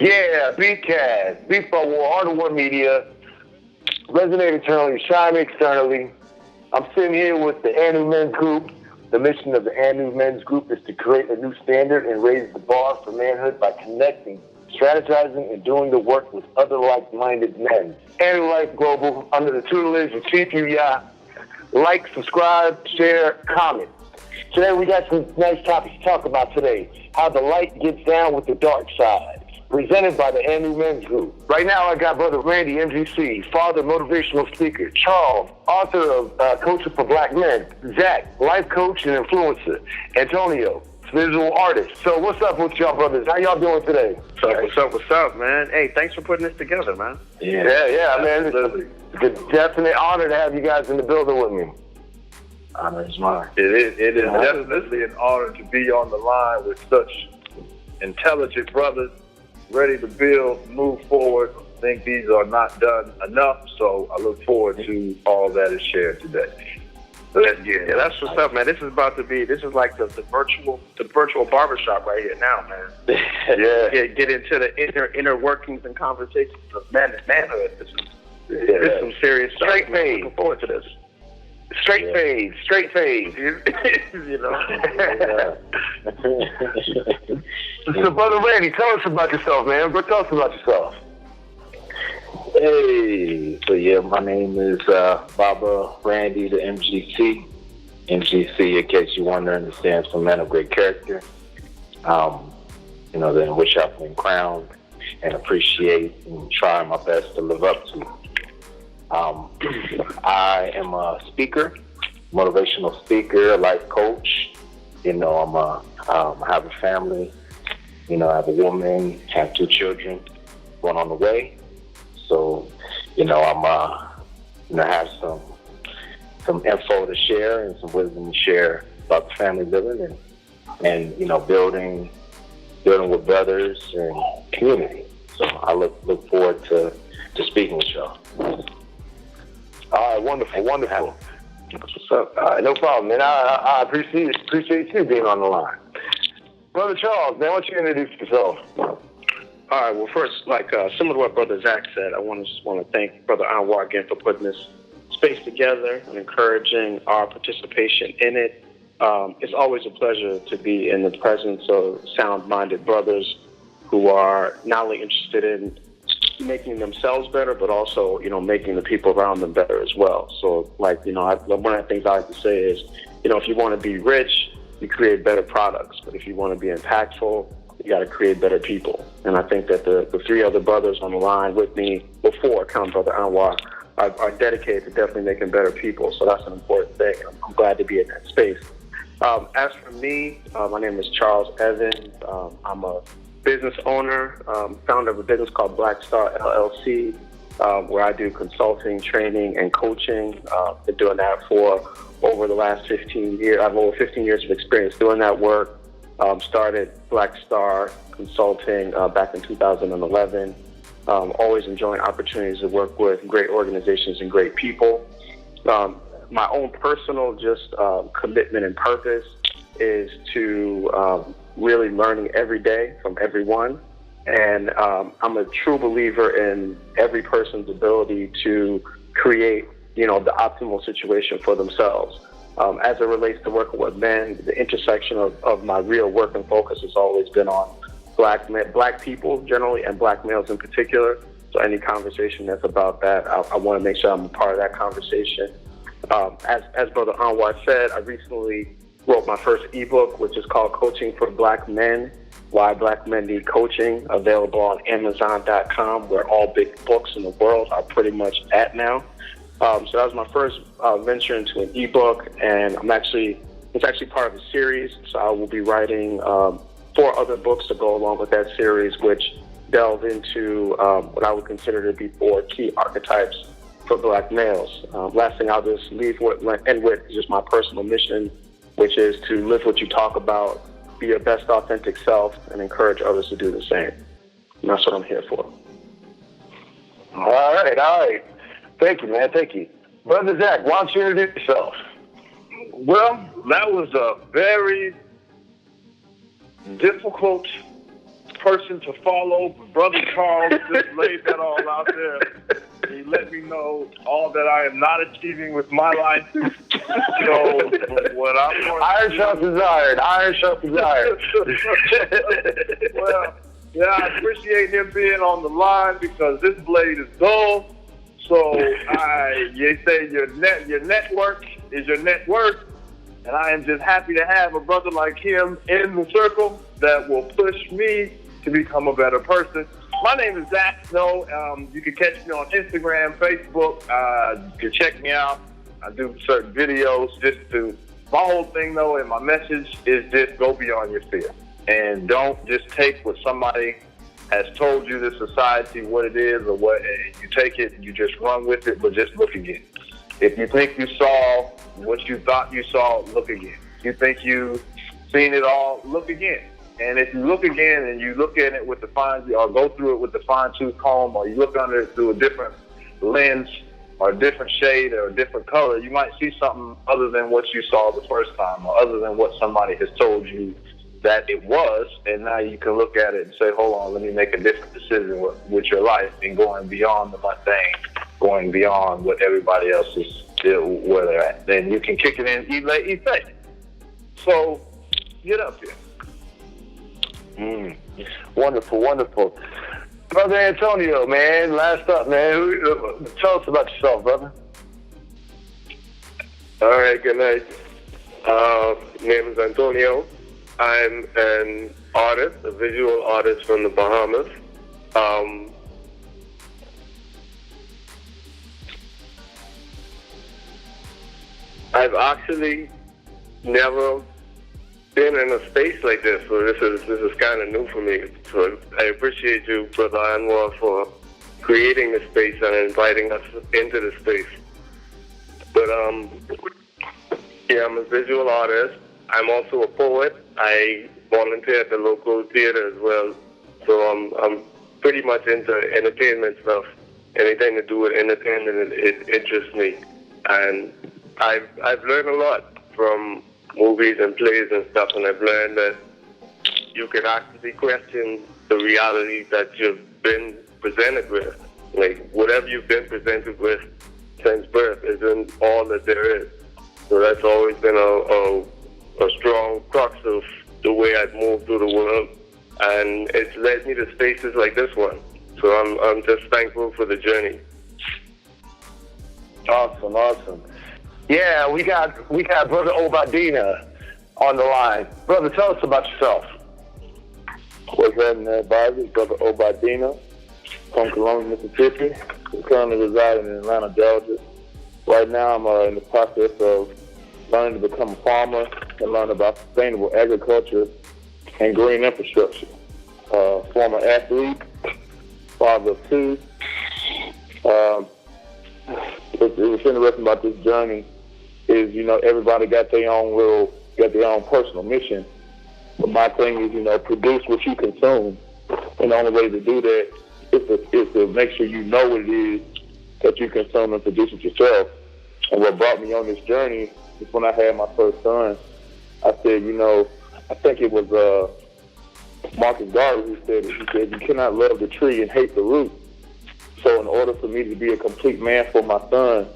Yeah, Beatcast, Beat for War, Art of War Media, resonate internally, shine externally. I'm sitting here with the Anu Men's Group. The mission of the Anu Men's Group is to create a new standard and raise the bar for manhood by connecting, strategizing, and doing the work with other like-minded men. Anu Life Global, under the tutelage of Chief Yuya. Like, subscribe, share, comment. Today we got some nice topics to talk about today. How the light gets down with the dark side. Presented by the Anu Men's Group. Right now I got Brother Randy, MGC, father, motivational speaker. Charles, author of Coaching for Black Men. Zach, life coach and influencer. Antonio, visual artist. So what's up with y'all brothers? How y'all doing today? What's up, man? Hey, thanks for putting this together, man. Yeah, man. It's a definite honor to have you guys in the building with me. Honor is mine. It is definitely an honor to be on the line with such intelligent brothers, ready to build, move forward. I think these are not done enough, so I look forward to all that is shared today. Yeah, that's what's up, man. This is like the virtual barbershop right here now, man. Yeah. Get into the inner workings and conversations of men and manhood. This is some serious stuff. Straight fade. Looking forward to this. Straight fade. You know. So, Brother Randy, tell us about yourself, man. Tell us about yourself. Hey, so yeah, my name is Baba Randy, the MGC. MGC, in case you wonder, stands for Man of Great Character. Then which I've been crowned and appreciate and try my best to live up to. I am a speaker, motivational speaker, a life coach. I have a family. I have a woman, have 2 children, one on the way. So, I have some info to share and some wisdom to share about the family living and building with brothers and community. So I look forward to speaking with y'all. All right, wonderful. That's what's up. All right, no problem, man. I appreciate you being on the line. Brother Charles, man, why don't you introduce yourself? All right. Well, first, similar to what Brother Zach said, I just want to thank Brother Anwar again for putting this space together and encouraging our participation in it. It's always a pleasure to be in the presence of sound-minded brothers who are not only interested in making themselves better, but also, making the people around them better as well. So, one of the things I like to say is, if you want to be rich, you create better products. But if you want to be impactful, you got to create better people. And I think that the 3 other brothers on the line with me before, count Brother Anwar, are dedicated to definitely making better people. So that's an important thing. I'm glad to be in that space. As for me, my name is Charles Evans. I'm a business owner, founder of a business called Black Star LLC, where I do consulting, training, and coaching. Been doing that for over the last 15 years. I have over 15 years of experience doing that work. Started Black Star Consulting back in 2011. Always enjoying opportunities to work with great organizations and great people. My own personal commitment and purpose is to really learning every day from everyone. And I'm a true believer in every person's ability to create, the optimal situation for themselves. As it relates to working with men, the intersection of my real work and focus has always been on black people generally and black males in particular. So any conversation that's about that, I want to make sure I'm a part of that conversation. As Brother Anwar said, I recently wrote my first ebook, which is called Coaching for Black Men, Why Black Men Need Coaching, available on Amazon.com, where all big books in the world are pretty much at now. So that was my first venture into an ebook, and it's actually part of a series. So I will be writing 4 other books to go along with that series, which delve into what I would consider to be 4 key archetypes for black males. Last thing I'll just end with is just my personal mission, which is to live what you talk about, be your best authentic self, and encourage others to do the same. And that's what I'm here for. All right. Thank you, man. Thank you. Brother Zach, why don't you introduce yourself? Well, that was a very difficult person to follow. Brother Charles just laid that all out there. He let me know all that I am not achieving with my life. So what I'm going to Iron sharpens iron. Iron sharpens iron. Well, yeah, I appreciate him being on the line because this blade is dull. So you say your network is your net worth. And I am just happy to have a brother like him in the circle that will push me to become a better person. My name is Zach Snow. You can catch me on Instagram, Facebook. You can check me out. I do certain videos. My whole thing, though, and my message is just go beyond your fear. And don't just take what somebody has told you, the society, what it is, or what, and you take it and you just run with it, but just look again. If you think you saw what you thought you saw, look again. If you think you've seen it all, look again. And if you look again and you look at it with the or go through it with the fine-tooth comb, or you look under it through a different lens or a different shade or a different color, you might see something other than what you saw the first time, or other than what somebody has told you that it was. And now you can look at it and say, hold on, let me make a different decision with your life, and going beyond the mundane, going beyond what everybody else is where they're at. Then you can kick it in, eat late, eat fat. So get up here. Wonderful, wonderful. Brother Antonio, man, last up, man. Tell us about yourself, brother. All right, good night. Name is Antonio. I'm an artist, a visual artist from the Bahamas. I've actually never been in a space like this, so this is kind of new for me. So I appreciate you, Brother Anwar, for creating this space and inviting us into the space. But yeah, I'm a visual artist. I'm also a poet. I volunteer at the local theater as well. So I'm pretty much into entertainment stuff. Anything to do with entertainment, it interests me. And I've learned a lot from movies and plays and stuff, and I've learned that you can actually question the reality that you've been presented with. Like, whatever you've been presented with since birth isn't all that there is. So that's always been a strong crux of the way I've moved through the world, and it's led me to spaces like this one. So I'm just thankful for the journey. Awesome, awesome. Yeah, we got Brother Obadina on the line. Brother, tell us about yourself. What's happening, everybody? Brother Obadina from Columbia, Mississippi. I'm currently residing in Atlanta, Georgia. Right now, I'm in the process of learning to become a farmer and learn about sustainable agriculture and green infrastructure. Former athlete, father of two. What's interesting about this journey is, everybody got their own personal mission. But my thing is, produce what you consume. And the only way to do that is to make sure you know what it is that you consume and produce it yourself. And what brought me on this journey is when I had my first son. I said, I think it was Marcus Garvey who said it. He said, you cannot love the tree and hate the root. So in order for me to be a complete man for my son,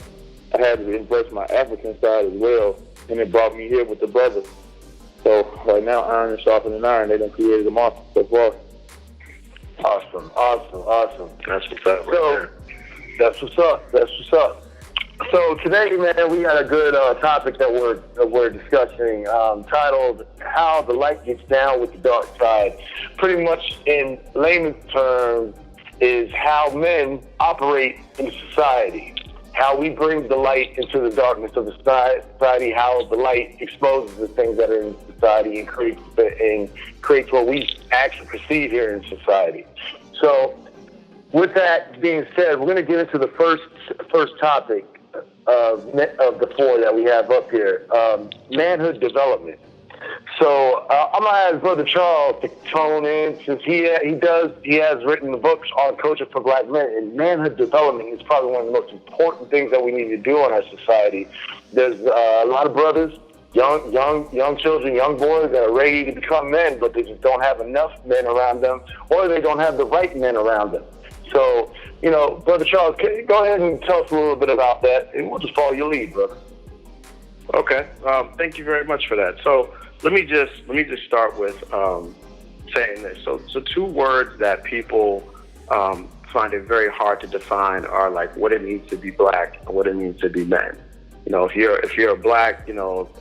I had to embrace my African side as well, and it brought me here with the brothers. So right now, iron is sharpening iron. They done created a monster so far. Awesome. That's what's up. So that's what's up. So today, man, we got a good topic that we're discussing, titled "How the Light Gets Down with the Dark Side." Pretty much, in layman's terms, is how men operate in society, how we bring the light into the darkness of the society, how the light exposes the things that are in society and creates what we actually perceive here in society. So, with that being said, we're going to get into the first topic of the four that we have up here, manhood development. So I'm gonna ask Brother Charles to tone in, since he has written the books on coaching for black men, and manhood development is probably one of the most important things that we need to do in our society. There's a lot of brothers young children, young boys that are ready to become men, but they just don't have enough men around them, or they don't have the right men around them. So, Brother Charles, go ahead and tell us a little bit about that, and we'll just follow your lead, brother. Okay. Thank you very much for that. So let me just start with saying this. So two words that people find it very hard to define are like what it means to be black and what it means to be men. If you're a black,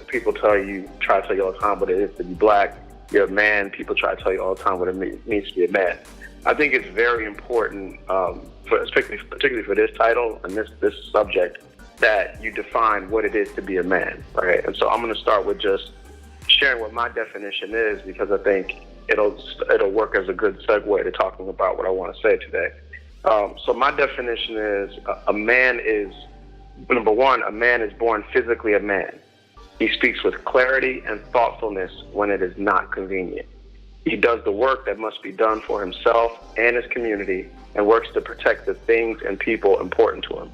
people try to tell you all the time what it is to be black. You're a man, people try to tell you all the time what it means to be a man. I think it's very important, particularly for this title and this subject, that you define what it is to be a man, right? And so I'm going to start with just sharing what my definition is, because I think it'll work as a good segue to talking about what I want to say today. So my definition is a man is, number one, a man is born physically a man. He speaks with clarity and thoughtfulness when it is not convenient. He does the work that must be done for himself and his community and works to protect the things and people important to him.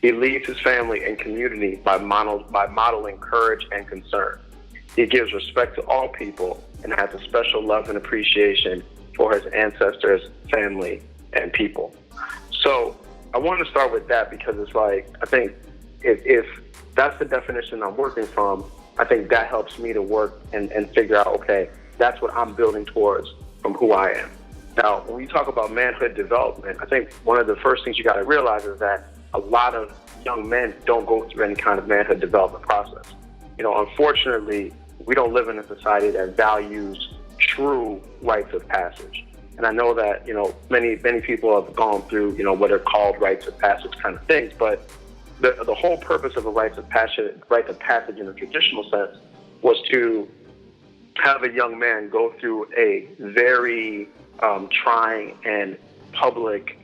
He leads his family and community by modeling courage and concern. He gives respect to all people and has a special love and appreciation for his ancestors, family, and people. So I want to start with that because it's like, I think if that's the definition I'm working from, I think that helps me to work and figure out, okay, that's what I'm building towards from who I am. Now, when we talk about manhood development, I think one of the first things you got to realize is that a lot of young men don't go through any kind of manhood development process. Unfortunately, we don't live in a society that values true rites of passage. And I know that, many people have gone through, what are called rites of passage kind of things, but the whole purpose of a rite of passage in a traditional sense was to have a young man go through a very trying and public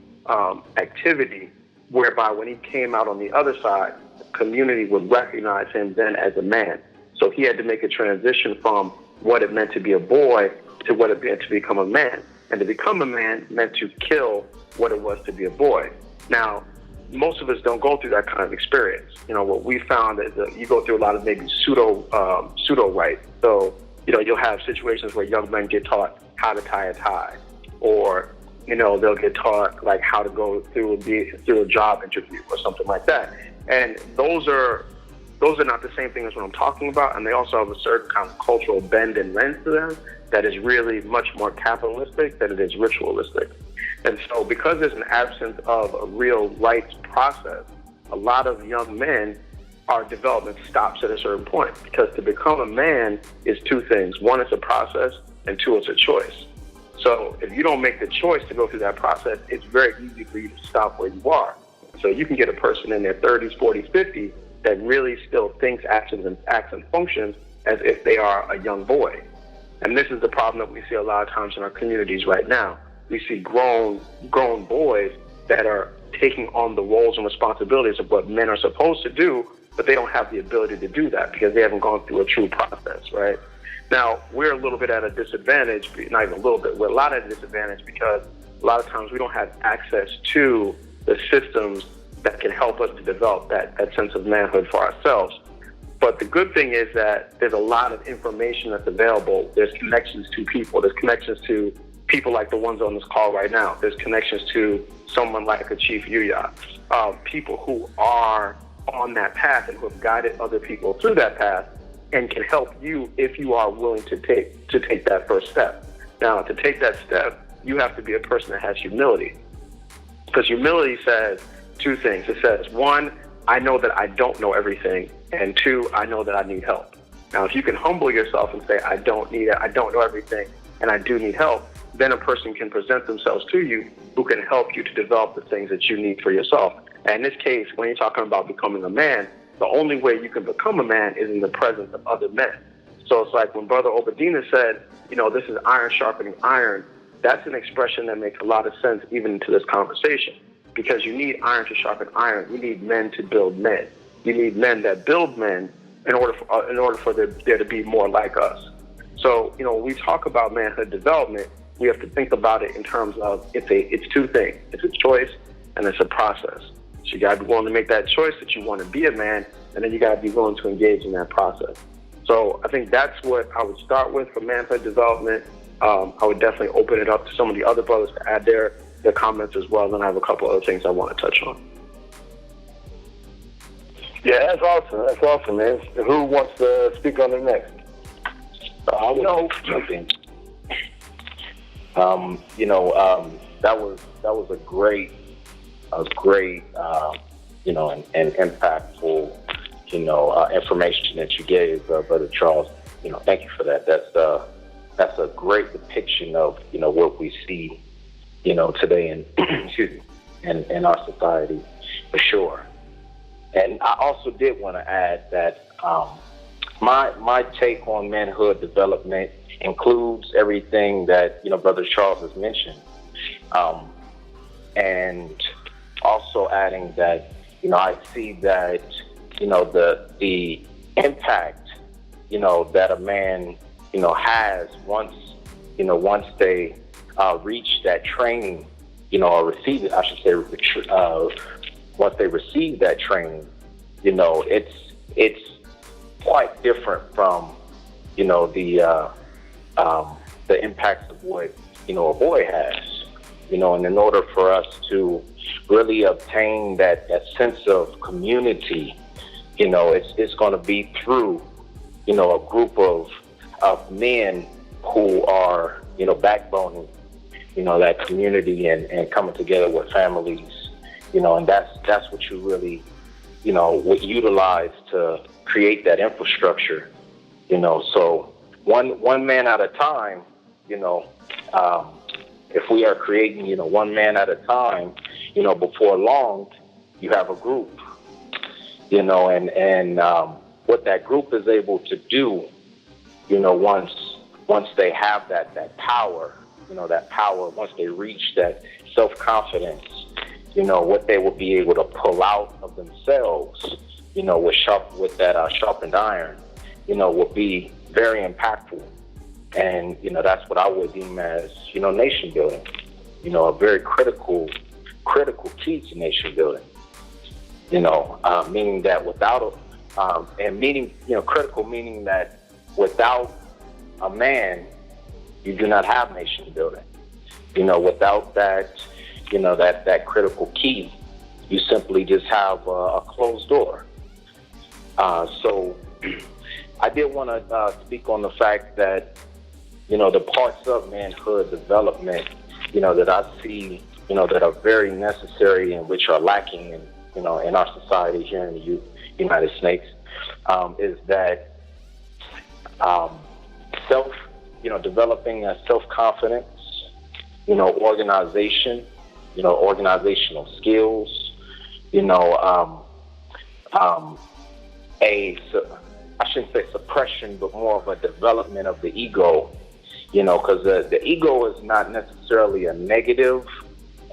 activity, whereby when he came out on the other side, the community would recognize him then as a man. So he had to make a transition from what it meant to be a boy to what it meant to become a man. And to become a man meant to kill what it was to be a boy. Now, most of us don't go through that kind of experience. What we found is that you go through a lot of maybe pseudo rights. So, you'll have situations where young men get taught how to tie a tie, or, they'll get taught like how to go through a job interview or something like that. And those are not the same thing as what I'm talking about. And they also have a certain kind of cultural bend and lens to them that is really much more capitalistic than it is ritualistic. And so because there's an absence of a real rites process, a lot of young men, our development stops at a certain point, because to become a man is two things. One, it's a process, and two, it's a choice. So if you don't make the choice to go through that process, it's very easy for you to stop where you are. So you can get a person in their 30s, 40s, 50s that really still thinks, acts, and functions as if they are a young boy. And this is the problem that we see a lot of times in our communities right now. We see grown boys that are taking on the roles and responsibilities of what men are supposed to do, but they don't have the ability to do that because they haven't gone through a true process, right? Now, we're a little bit at a disadvantage, not even a little bit, we're a lot at a disadvantage because a lot of times we don't have access to the systems that can help us to develop that sense of manhood for ourselves. But the good thing is that there's a lot of information that's available. There's connections to people. There's connections to people like the ones on this call right now. There's connections to someone like a Chief Yuya, people who are on that path and who have guided other people through that path and can help you if you are willing to take that first step. Now, to take that step, you have to be a person that has humility, because humility says two things. It says, one, I know that I don't know everything, and two, I know that I need help. Now, if you can humble yourself and say, I don't know everything, and I do need help, then a person can present themselves to you who can help you to develop the things that you need for yourself. And in this case, when you're talking about becoming a man, the only way you can become a man is in the presence of other men. So it's like when Brother Obadina said, this is iron sharpening iron, that's an expression that makes a lot of sense even into this conversation. Because you need iron to sharpen iron. You need men to build men. You need men that build men in order for there to be more like us. So, when we talk about manhood development, we have to think about it in terms of it's two things. It's a choice and it's a process. So you got to be willing to make that choice that you want to be a man, and then you got to be willing to engage in that process. So I think that's what I would start with for manhood development. I would definitely open it up to some of the other brothers to add their comments as well. Then I have a couple other things I want to touch on. Yeah, that's awesome. That's awesome, man. Who wants to speak on the next? I will jump in. That was a great, and impactful, information that you gave, Brother Charles. Thank you for that. That's a great depiction of, what we see, today in, in our society, for sure. And I also did want to add that my take on manhood development includes everything that Brother Charles has mentioned, and also adding that I see that the impact that a man has once they reach that training, or receive it, I should say, once they receive that training, it's quite different from the impacts of what a boy has, and in order for us to really obtain that sense of community, it's going to be through a group of men who are backboning that community and coming together with families, and that's what you really would utilize to create that infrastructure, so one man at a time, if we are creating one man at a time, before long you have a group, and what that group is able to do, once they have that power, once they reach that self-confidence, what they will be able to pull out of themselves, with that sharpened iron, will be very impactful. And, that's what I would deem as, nation building, a very critical key to nation building, meaning that without critical meaning that without a man, you do not have nation building. Without that, that critical key, you simply just have a closed door. So I did want to speak on the fact that, the parts of manhood development, that I see, that are very necessary and which are lacking in our society here in the United States, is that developing a self-confidence, organization, organizational skills, I shouldn't say suppression, but more of a development of the ego, because the ego is not necessarily a negative.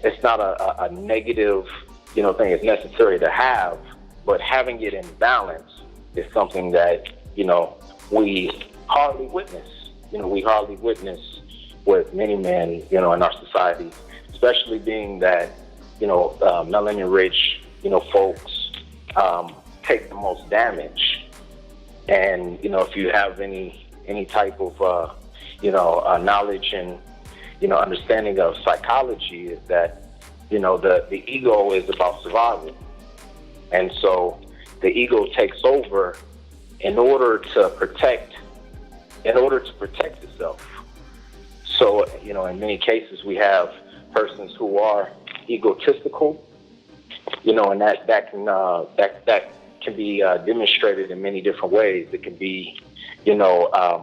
It's not a negative, thing. It's necessary to have, but having it in balance is something that, we hardly witness. We hardly witness with many men, in our society, especially being that, melanin-rich, folks take the most damage. And, if you have any type of, knowledge and, understanding of psychology, is that, the ego is about survival. And so the ego takes over in order to protect itself. So, in many cases we have persons who are egotistical, and that can be demonstrated in many different ways. It can be, a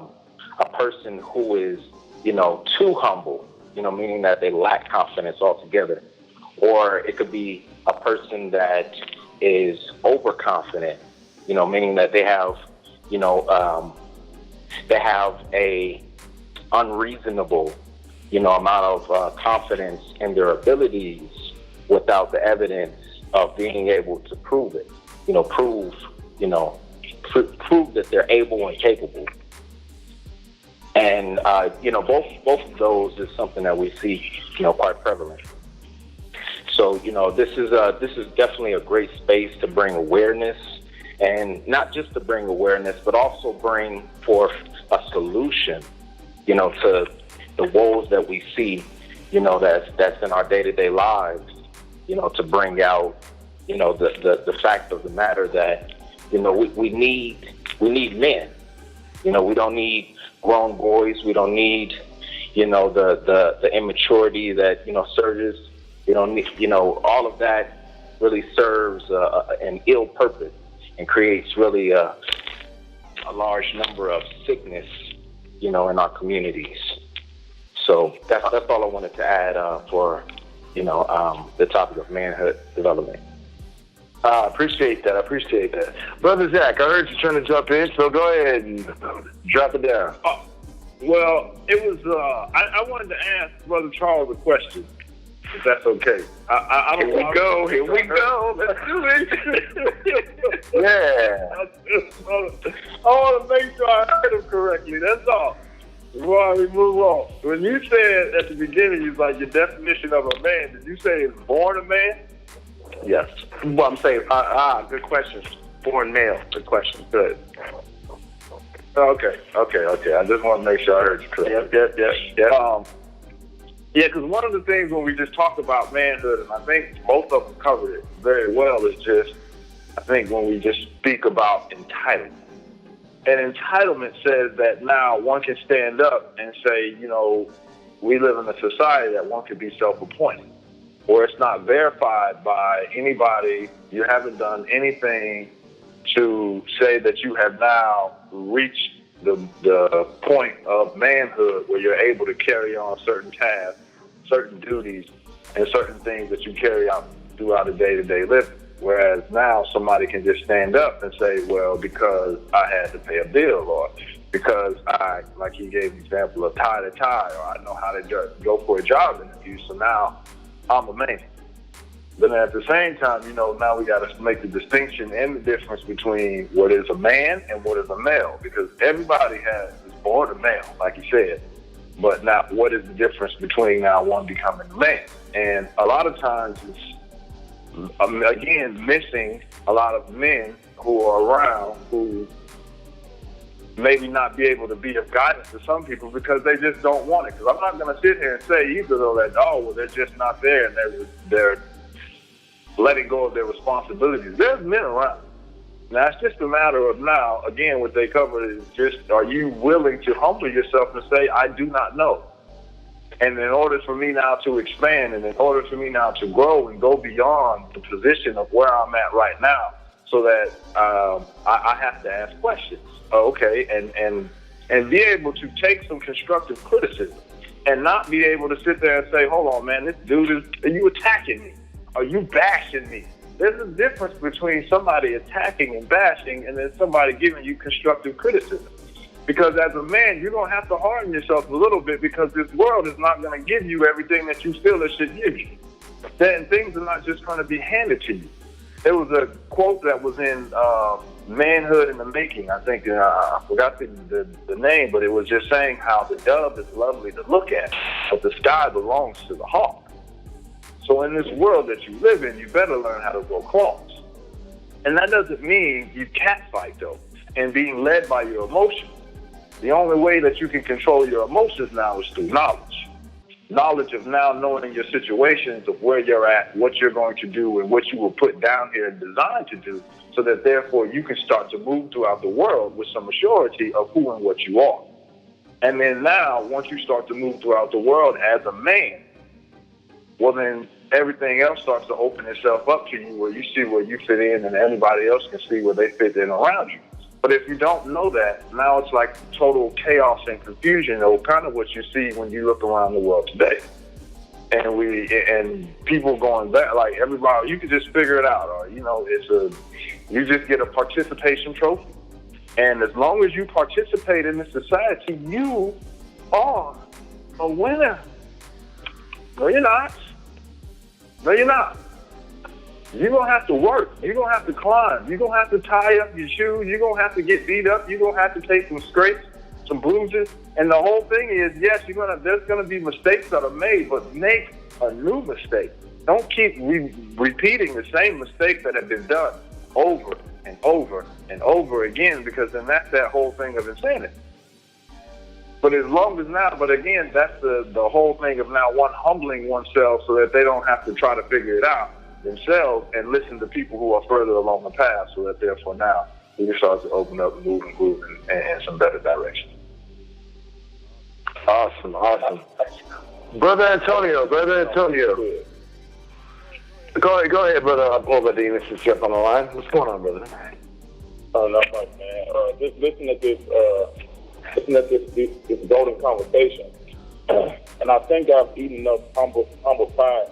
person who is, too humble, meaning that they lack confidence altogether. Or it could be a person that is overconfident, meaning that they have, a unreasonable, amount of confidence in their abilities without the evidence of being able to prove it. Prove that they're able and capable. And both of those is something that we see, quite prevalent. So, this is definitely a great space to bring awareness, and not just to bring awareness, but also bring forth a solution, to the woes that we see, that's in our day-to-day lives, to bring out, the fact of the matter that, we need men. We don't need grown boys. We don't need, the immaturity that, surges. We don't need, all of that really serves an ill purpose and creates really a large number of sickness, in our communities. So that's all I wanted to add for, the topic of manhood development. I appreciate that. Brother Zach, I heard you trying to jump in, so go ahead and drop it down. Well, it was, I wanted to ask Brother Charles a question, if that's okay. Here we go. Let's do it. Yeah. I want to make sure I heard him correctly. That's all. Before we move on. When you said at the beginning, you was like, your definition of a man, did you say is born a man? Yes. Well, I'm saying, good question. Born male. Good question. Good. Okay. I just want to make sure I heard you correctly. Yep. Yeah, because one of the things when we just talked about manhood, and I think both of them covered it very well, is just, I think when we just speak about entitlement. And entitlement says that now one can stand up and say, we live in a society that one could be self-appointed, or it's not verified by anybody. You haven't done anything to say that you have now reached the point of manhood where you're able to carry on certain tasks, certain duties, and certain things that you carry out throughout a day-to-day living. Whereas now somebody can just stand up and say, well, because I had to pay a bill, or because I, like he gave an example of tie to tie, or I know how to go for a job interview, so now I'm a man. But at the same time, now we got to make the distinction and the difference between what is a man and what is a male, because everybody is born a male, like you said. But now, what is the difference between now one becoming a man? And a lot of times it's, again, missing a lot of men who are around who maybe not be able to be of guidance to some people because they just don't want it. Because I'm not going to sit here and say either, though, that, they're just not there and they're letting go of their responsibilities. There's men around. Now, it's just a matter of now, again, what they covered is just, are you willing to humble yourself and say, I do not know? And in order for me now to expand, and in order for me now to grow and go beyond the position of where I'm at right now, so that I have to ask questions, okay, and be able to take some constructive criticism, and not be able to sit there and say, hold on, man, this dude are you attacking me? Are you bashing me? There's a difference between somebody attacking and bashing, and then somebody giving you constructive criticism. Because as a man, you're going to have to harden yourself a little bit, because this world is not going to give you everything that you feel it should give you. Then things are not just going to be handed to you. There was a quote that was in Manhood in the Making. I think, I forgot the name, but it was just saying how the dove is lovely to look at, but the sky belongs to the hawk. So in this world that you live in, you better learn how to grow claws. And that doesn't mean you catfight, though, and being led by your emotions. The only way that you can control your emotions now is through knowledge. Knowledge of now knowing your situations, of where you're at, what you're going to do, and what you were put down here and designed to do, so that therefore you can start to move throughout the world with some assurity of who and what you are. And then now, once you start to move throughout the world as a man, well then everything else starts to open itself up to you, where you see where you fit in and everybody else can see where they fit in around you. But if you don't know that, now it's like total chaos and confusion, or kind of what you see when you look around the world today. And people going back, like everybody, you can just figure it out, or you just get a participation trophy. And as long as you participate in this society, you are a winner. No, you're not. No, you're not. You're going to have to work. You're going to have to climb. You're going to have to tie up your shoes. You're going to have to get beat up. You're going to have to take some scrapes, some bruises. And the whole thing is, yes, there's going to be mistakes that are made, but make a new mistake. Don't keep repeating the same mistakes that have been done over and over and over again, because then that's that whole thing of insanity. But as long as now, but again, that's the whole thing of now one humbling oneself so that they don't have to try to figure it out themselves and listen to people who are further along the path, so that therefore now we can start to open up and move in some better direction. Awesome. Brother Antonio. Go ahead, brother Obadina, since you're up on the line. What's going on, brother? Oh, not much, man. Just listen at this golden conversation, and I think I've eaten enough humble pie,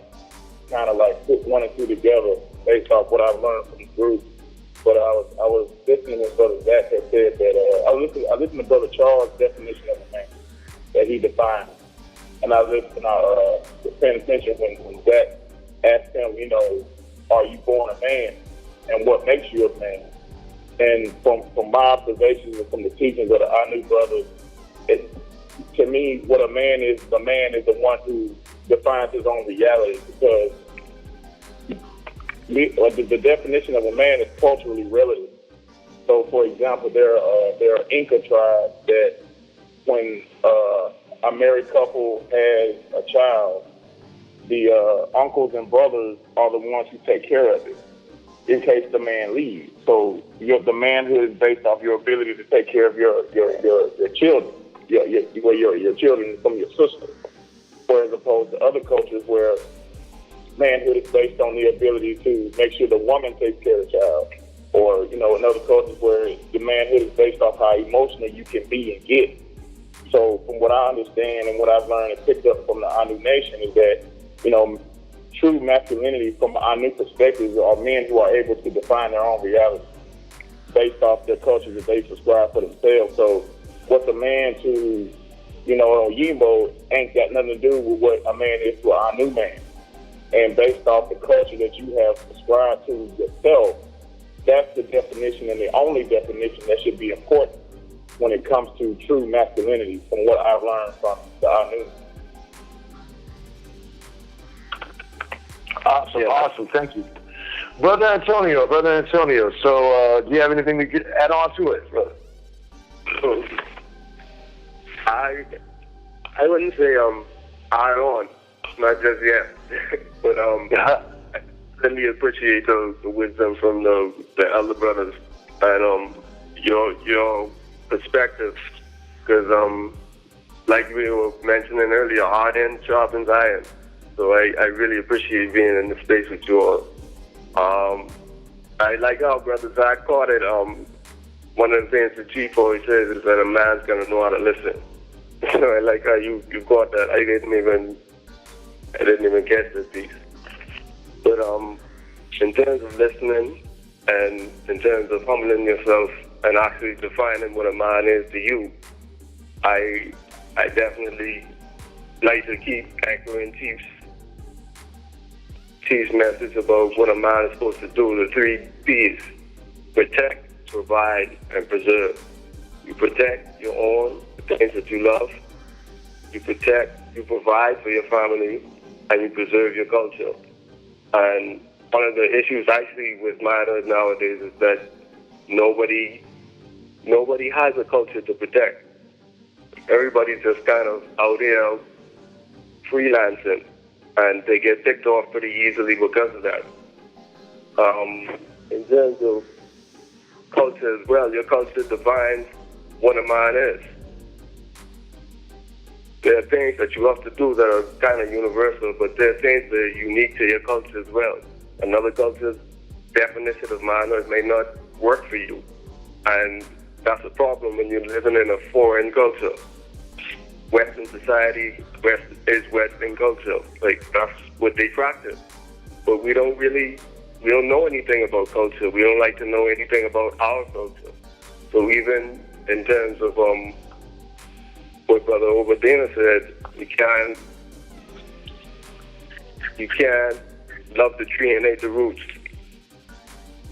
kind of like put one and two together based off what I've learned from the group. But I was listening when Brother Zach had said that I listened to Brother Charles' definition of a man that he defined, and I was paying attention when Zach asked him, are you born a man, and what makes you a man? And from my observations and from the teachings of the Anu brothers, to me, what a man is the one who defines his own reality, because the definition of a man is culturally relative. So, for example, there are Inca tribes that when a married couple has a child, the uncles and brothers are the ones who take care of it in case the man leaves. So the manhood is based off your ability to take care of your children, your children from your sister. Whereas opposed to other cultures where manhood is based on the ability to make sure the woman takes care of the child. Or, in other cultures where the manhood is based off how emotional you can be and get. So from what I understand and what I've learned and picked up from the Anu Nation is that, true masculinity from an Anu perspective are men who are able to define their own reality based off their culture that they prescribe for themselves. So what's a man to, Yimbo ain't got nothing to do with what a man is to an Anu man. And based off the culture that you have prescribed to yourself, that's the definition and the only definition that should be important when it comes to true masculinity from what I've learned from the Anu. Awesome. Thank you. Brother Antonio. So do you have anything to add on to it, brother? I wouldn't say add on, not just yet. But I really appreciate the wisdom from the elder brothers and your perspective, because like we were mentioning earlier, iron sharpens iron. So I really appreciate being in the space with you all. I like how Brother Zach caught it. One of the things the chief always says is that a man's gonna know how to listen. So I like how you caught that. I didn't even catch this piece. But in terms of listening and in terms of humbling yourself and actually defining what a man is to you, I definitely like to keep echoing Chief's message about what a man is supposed to do, the 3 P's: protect, provide, and preserve. You protect your own, the things that you love. You protect, you provide for your family, and you preserve your culture. And one of the issues I see with manhood nowadays is that nobody has a culture to protect. Everybody's just kind of out here freelancing, and they get ticked off pretty easily because of that. In terms of culture as well, your culture defines what a man is. There are things that you have to do that are kind of universal, but there are things that are unique to your culture as well. Another culture's definition of manhood may not work for you, and that's a problem when you're living in a foreign culture. Western society is Western culture. Like, that's what they practice. But we don't know anything about culture. We don't like to know anything about our culture. So even in terms of what Brother Obadina said, you can't love the tree and hate the roots.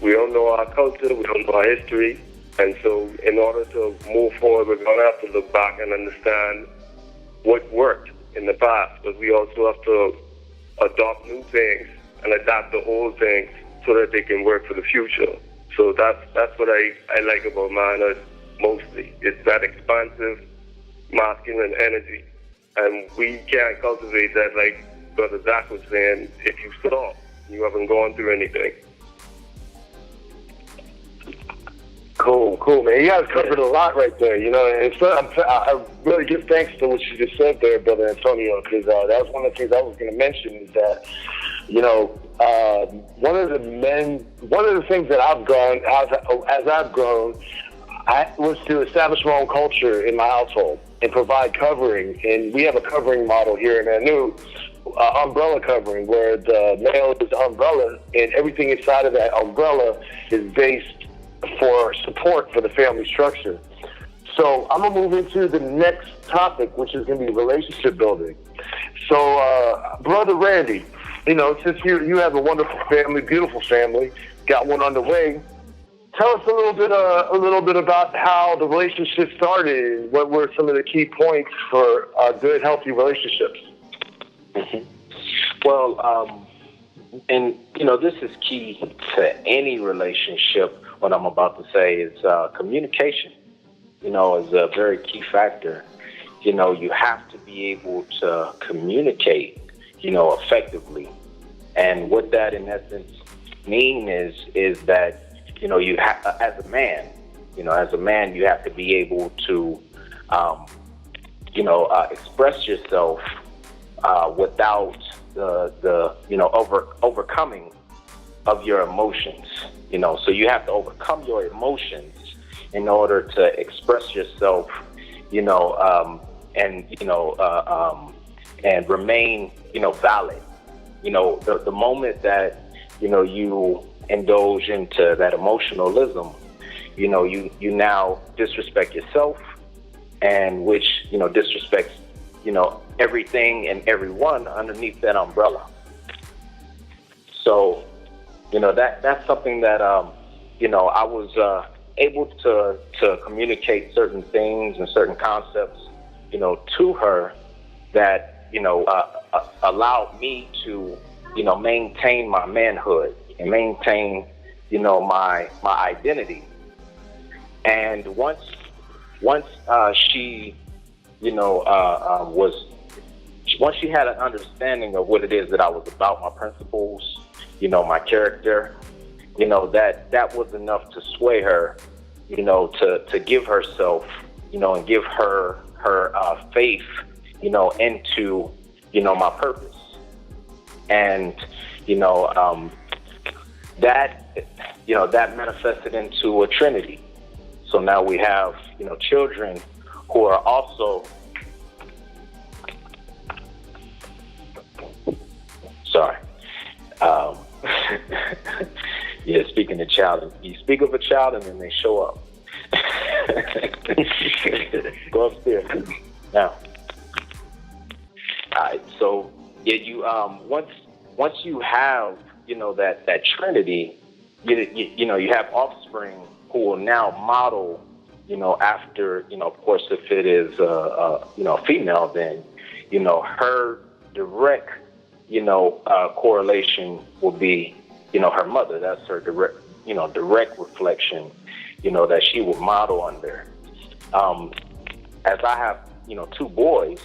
We don't know our culture, we don't know our history, and so in order to move forward, we're going to have to look back and understand what worked in the past, but we also have to adopt new things and adapt the old things so that they can work for the future. So that's what I like about Manhood mostly. It's that expansive masculine energy. And we can't cultivate that, like Brother Zach was saying, if you stop, you haven't gone through anything. Cool, man. You guys covered a lot right there, you know. And so I really give thanks to what you just said there, Brother Antonio, because that was one of the things I was going to mention is that, you know, one of the things that I've grown, as I've grown, was to establish my own culture in my household and provide covering. And we have a covering model here in Manhood, umbrella covering, where the male is the umbrella, and everything inside of that umbrella is based for support for the family structure. So I'm going to move into the next topic, which is going to be relationship building. So, Brother Randy, you know, since you have a wonderful family, beautiful family, got one underway, tell us a little bit about how the relationship started and what were some of the key points for good, healthy relationships. Mm-hmm. Well, and, you know, this is key to any relationship. What I'm about to say is communication, you know, is a very key factor. You know, you have to be able to communicate, you know, effectively. And what that in essence mean is that, you know, you have, as a man, you have to be able to, express yourself without the overcoming of your emotions. You know, so you have to overcome your emotions in order to express yourself, and remain, valid. You know, the moment that, you indulge into that emotionalism, you now disrespect yourself, and which, disrespects, everything and everyone underneath that umbrella. So, that's something that, I was able to communicate certain things and certain concepts, to her that, allowed me to, maintain my manhood and maintain, my identity. And once she, once she had an understanding of what it is that I was about, my principles, my character, that was enough to sway her, to give herself, and give her faith, into, my purpose. And, that manifested into a Trinity. So now we have, children who are also, sorry. Yeah, speaking of child, you speak of a child and then they show up. Go upstairs. Now. All right, so yeah, you once you have, that Trinity, you have offspring who will now model, after, of course, if it is a female, then, her direct, correlation will be, her mother. That's her direct reflection, that she will model under. As I have, two boys,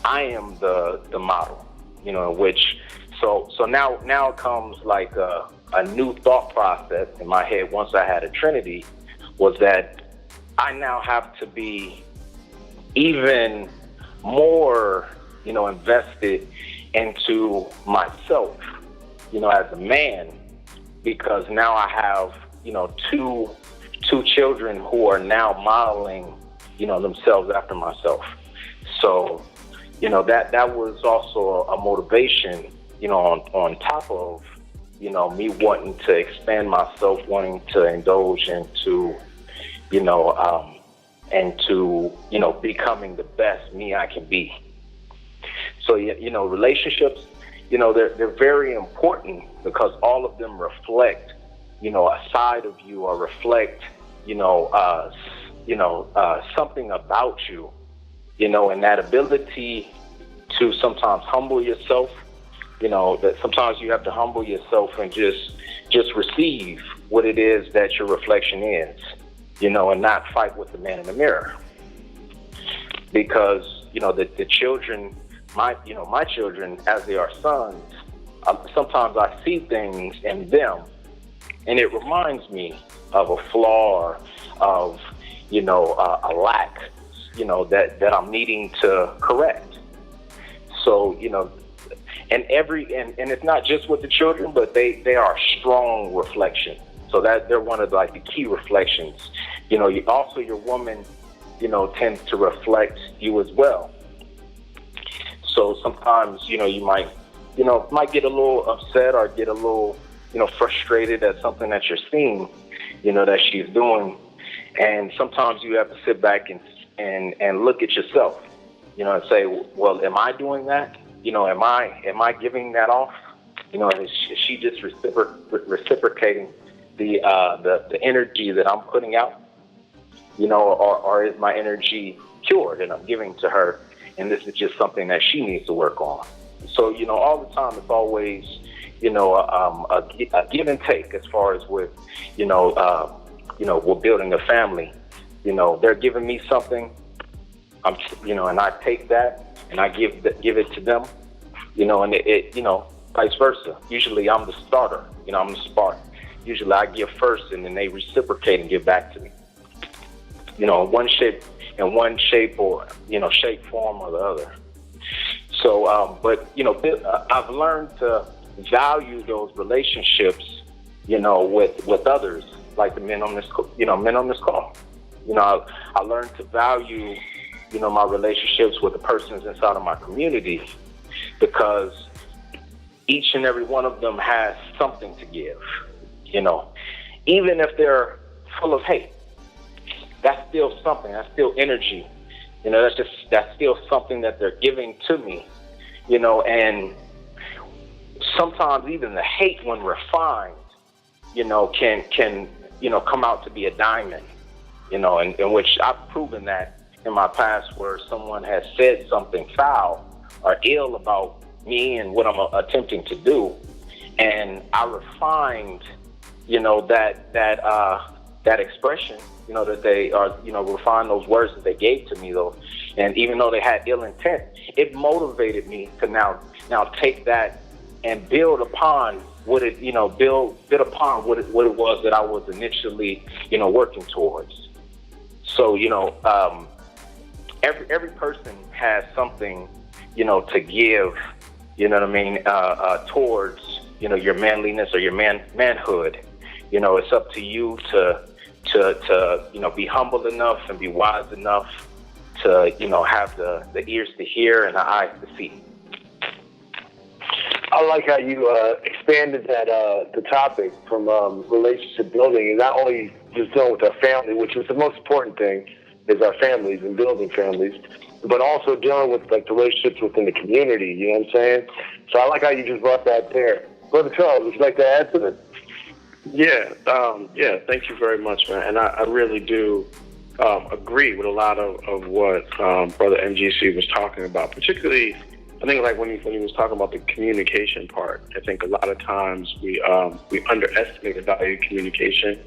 I am the model, which, so now comes like a new thought process in my head once I had a Trinity, was that I now have to be even more, invested into myself, as a man, because now I have, two children who are now modeling, themselves after myself. So, that was also a motivation, on top of, me wanting to expand myself, wanting to indulge into, becoming the best me I can be. So, relationships, they're very important because all of them reflect, a side of you, or reflect, something about you, and that ability to sometimes humble yourself, that sometimes you have to humble yourself and just receive, what it is that your reflection is, you know, and not fight with the man in the mirror. Because, you know, the children, my children, as they are sons, sometimes I see things in them, and it reminds me of a flaw or of, you know, a lack, you know, that I'm needing to correct. So, you know, and it's not just with the children, but they are a strong reflection. So that they're one of like the key reflections. You know, also your woman, you know, tends to reflect you as well. So sometimes, you know, you might get a little upset or get a little, you know, frustrated at something that you're seeing, you know, that she's doing. And sometimes you have to sit back and look at yourself, you know, and say, well, am I doing that? You know, am I giving that off? You know, is she just reciprocating the energy that I'm putting out? You know, or is my energy cured and I'm giving to her, and this is just something that she needs to work on? So, you know, all the time it's always, you know, a give and take as far as with, you know, we're building a family. You know, they're giving me something, and I take that and I give it to them, you know, and it, you know, vice versa. Usually I'm the starter, you know, I'm the spark. Usually I give first and then they reciprocate and give back to me, you know, in one shape or, you know, shape, form or the other. So, but, you know, I've learned to value those relationships, you know, with others, like the men on this call. You know, I learned to value, you know, my relationships with the persons inside of my community, because each and every one of them has something to give, you know, even if they're full of hate. That's still something. That's still energy. You know, that's still something that they're giving to me, you know, and sometimes even the hate, when refined, you know, can, you know, come out to be a diamond, you know, in which I've proven that in my past, where someone has said something foul or ill about me and what I'm attempting to do. And I refined, you know, that expression, you know, that they are, you know, refine those words that they gave to me, though. And even though they had ill intent, it motivated me to now take that and build upon what it, you know, build upon what it was that I was initially, you know, working towards. So, you know, every person has something, you know, to give, you know what I mean, towards, you know, your manliness or your manhood. You know, it's up to you to you know, be humble enough and be wise enough to, you know, have the ears to hear and the eyes to see. I like how you expanded that the topic from relationship building, and not only just dealing with our family, which is the most important thing, is our families and building families, but also dealing with like the relationships within the community. You know what I'm saying? So I like how you just brought that there. Brother Charles, would you like to add to that? Yeah, thank you very much, man. And I really do agree with a lot of what Brother MGC was talking about, particularly, I think, like when he was talking about the communication part. I think a lot of times we underestimate the value of communication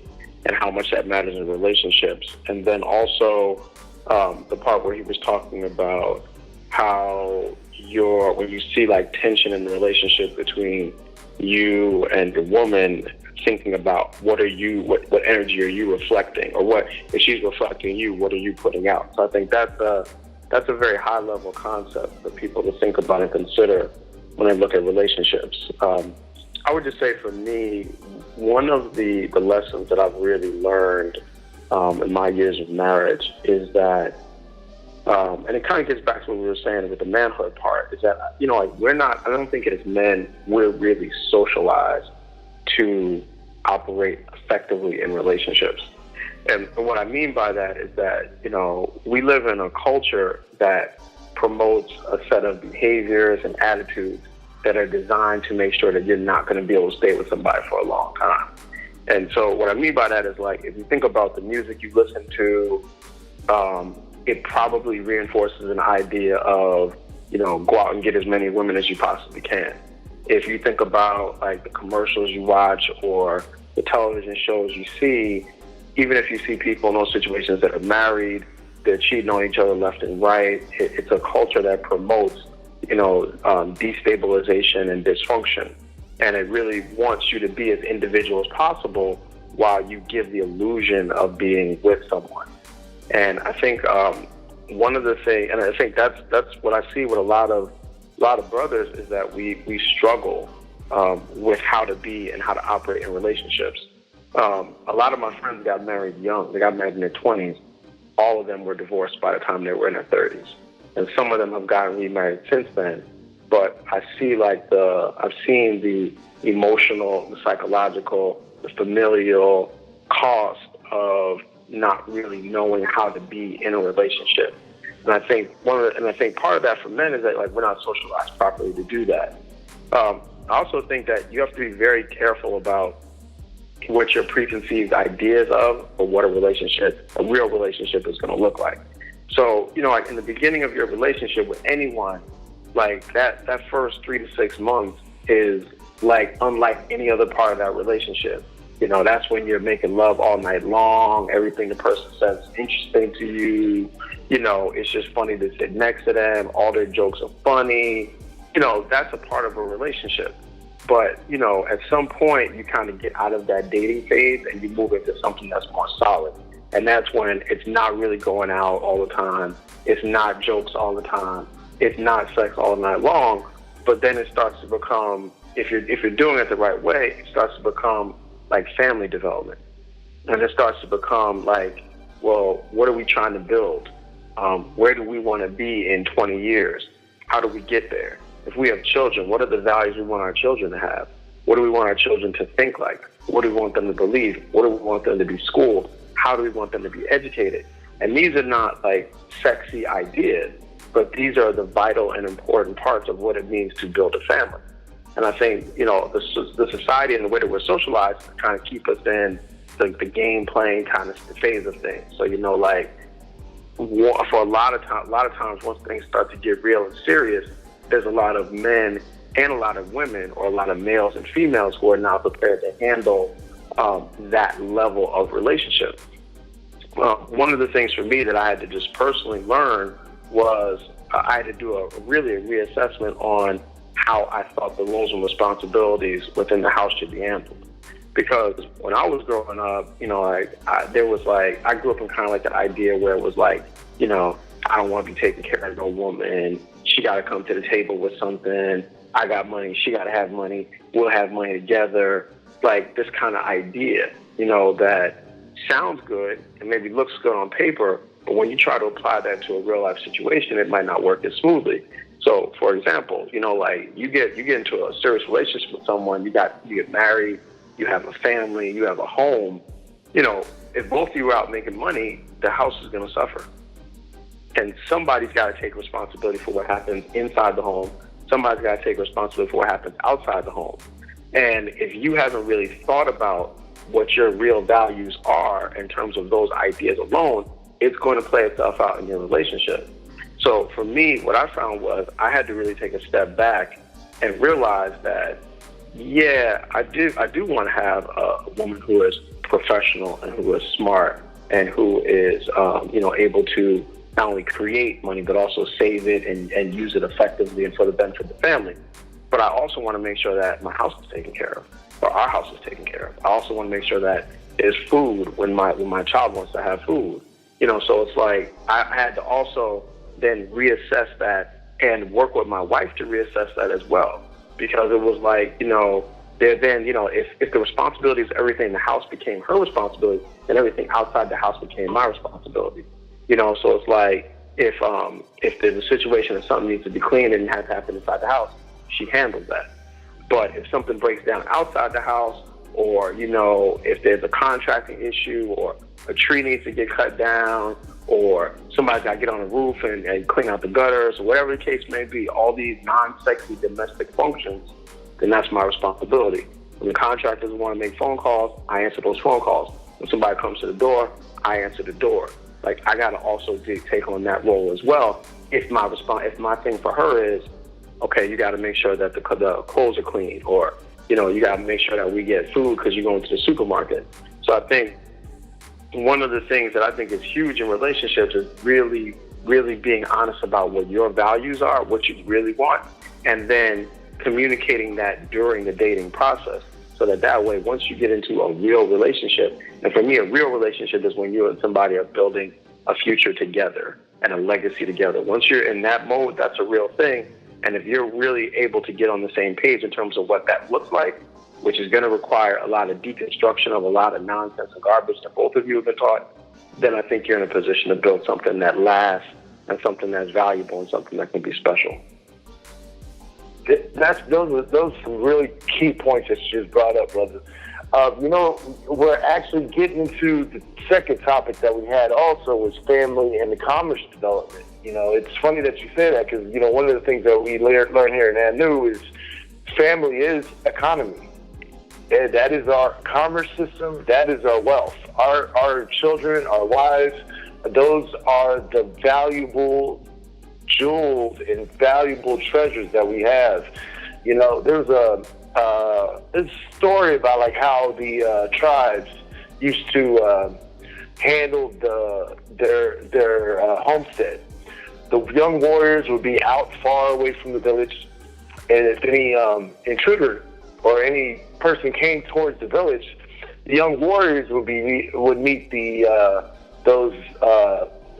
and how much that matters in relationships. And then also the part where he was talking about how when you see like tension in the relationship between you and the woman, thinking about what energy are you reflecting, or what, if she's reflecting you, what are you putting out? So I think that's a very high level concept for people to think about and consider when they look at relationships. I would just say for me, one of the lessons that I've really learned in my years of marriage is that, and it kind of gets back to what we were saying with the manhood part, is that, you know, like I don't think as men, we're really socialized to operate effectively in relationships. And what I mean by that is that, you know, we live in a culture that promotes a set of behaviors and attitudes that are designed to make sure that you're not going to be able to stay with somebody for a long time. And so what I mean by that is, like, if you think about the music you listen to, it probably reinforces an idea of, you know, go out and get as many women as you possibly can. If you think about like the commercials you watch, or the television shows you see, even if you see people in those situations that are married, they're cheating on each other left and right. It's a culture that promotes, destabilization and dysfunction. And it really wants you to be as individual as possible while you give the illusion of being with someone. And I think one of the things, and I think that's what I see with a lot of brothers, is that we struggle with how to be and how to operate in relationships. A lot of my friends got married young. They got married in their 20s. All of them were divorced by the time they were in their 30s. And some of them have gotten remarried since then. But I've seen the emotional, the psychological, the familial cost of not really knowing how to be in a relationship. And I think part of that for men is that we're not socialized properly to do that. I also think that you have to be very careful about what your preconceived ideas of or what a real relationship is going to look like. So, in the beginning of your relationship with anyone, that first 3 to 6 months is unlike any other part of that relationship. That's when you're making love all night long. Everything the person says is interesting to you. It's just funny to sit next to them. All their jokes are funny. That's a part of a relationship. But, at some point you kind of get out of that dating phase and you move into something that's more solid. And that's when it's not really going out all the time. It's not jokes all the time. It's not sex all night long. But then it starts to become, if you're doing it the right way, it starts to become like family development. And it starts to become well, what are we trying to build? Where do we want to be in 20 years? How do we get there? If we have children, what are the values we want our children to have? What do we want our children to think like? What do we want them to believe? What do we want them to be schooled? How do we want them to be educated? And these are not sexy ideas, but these are the vital and important parts of what it means to build a family. And I think, the society and the way that we're socialized kind of keep us in the game playing kind of phase of things. So, for a lot of times, once things start to get real and serious, there's a lot of men and a lot of women, or a lot of males and females, who are not prepared to handle that level of relationship. One of the things for me that I had to just personally learn was I had to do a reassessment on how I thought the roles and responsibilities within the house should be handled. Because when I was growing up, I grew up in kind of that idea where it was I don't want to be taking care of no woman. She got to come to the table with something. I got money. She got to have money. We'll have money together. This kind of idea, that sounds good and maybe looks good on paper, but when you try to apply that to a real life situation, it might not work as smoothly. So, for example, you get into a serious relationship with someone. You get married. You have a family. You have a home. If both of you are out making money, the house is going to suffer. And somebody's got to take responsibility for what happens inside the home. Somebody's got to take responsibility for what happens outside the home. And if you haven't really thought about what your real values are in terms of those ideas alone, it's going to play itself out in your relationship. So for me, what I found was I had to really take a step back and realize that, I do want to have a woman who is professional and who is smart and who is, able to not only create money, but also save it and use it effectively and for the benefit of the family. But I also want to make sure that my house is taken care of, or our house is taken care of. I also want to make sure that there's food when my child wants to have food. So it's I had to also then reassess that and work with my wife to reassess that as well. Because it was if the responsibilities of everything in the house became her responsibility, then everything outside the house became my responsibility. So it's if there's a situation that something needs to be cleaned and it has to happen inside the house, she handles that. But if something breaks down outside the house, or, if there's a contracting issue, or a tree needs to get cut down, or somebody's got to get on the roof and clean out the gutters, or whatever the case may be, all these non-sexy domestic functions, then that's my responsibility. When the contractors want to make phone calls, I answer those phone calls. When somebody comes to the door, I answer the door. I got to also take on that role as well. If my thing for her is, okay, you got to make sure that the clothes are clean, or you got to make sure that we get food because you're going to the supermarket. So I think one of the things that I think is huge in relationships is really, really being honest about what your values are, what you really want, and then communicating that during the dating process. So that way, once you get into a real relationship, and for me, a real relationship is when you and somebody are building a future together and a legacy together. Once you're in that mode, that's a real thing. And if you're really able to get on the same page in terms of what that looks like, which is going to require a lot of deconstruction of a lot of nonsense and garbage that both of you have been taught, then I think you're in a position to build something that lasts and something that's valuable and something that can be special. Those are some really key points that you just brought up, brother. We're actually getting into the second topic that we had also was family and the commerce development. It's funny that you say that because, one of the things that we learn here in ANU is family is economy. And that is our commerce system. That is our wealth. Our children, our wives, those are the valuable jewels and valuable treasures that we have. There's a story about like how the tribes used to handle their homestead. The young warriors would be out far away from the village, and if any intruder or any person came towards the village, the young warriors would meet those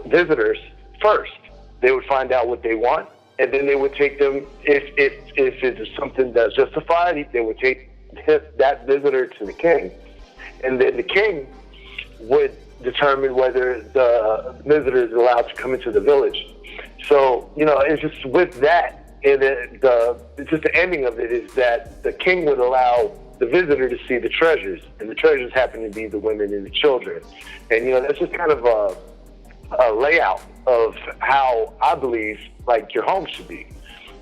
visitors first. They would find out what they want, and then they would take them, if it is something that's justified, they would take that visitor to the king. And then the king would determine whether the visitor is allowed to come into the village. So, it's just with that, and just the ending of it is that the king would allow the visitor to see the treasures, and the treasures happen to be the women and the children. And, that's just kind of a layout of how I believe like your home should be.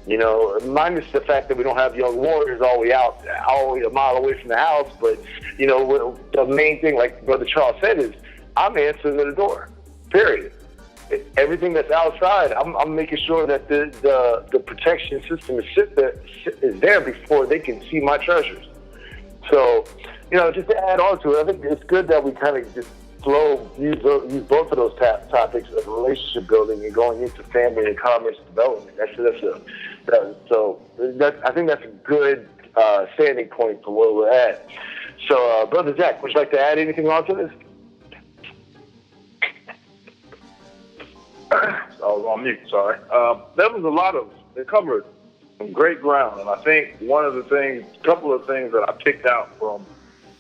Minus the fact that we don't have young warriors all the way a mile away from the house. But, the main thing, like Brother Charles said, is I'm answering the door, period. Everything that's outside, I'm making sure that the protection system is there before they can see my treasures. So, just to add on to it, I think it's good that we kind of just use both of those topics of relationship building and going into family and commerce development. I think that's a good standing point for where we're at. So, Brother Zach, would you like to add anything on to this? I was on mute, sorry. There was it covered some great ground, and I think a couple of things that I picked out from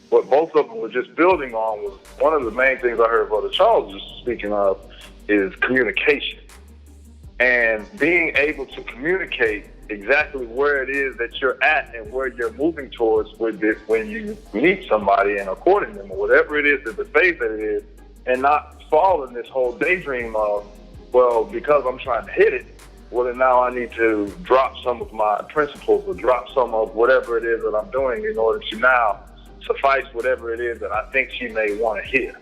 what both of them were just building on was one of the main things I heard Brother Charles just speaking of is communication. And being able to communicate exactly where it is that you're at and where you're moving towards when you meet somebody and are courting them or whatever it is, that the phase that it is, and not fall in this whole daydream of, well, because I'm trying to hit it, well, then now I need to drop some of my principles or drop some of whatever it is that I'm doing in order to now suffice whatever it is that I think she may want to hear.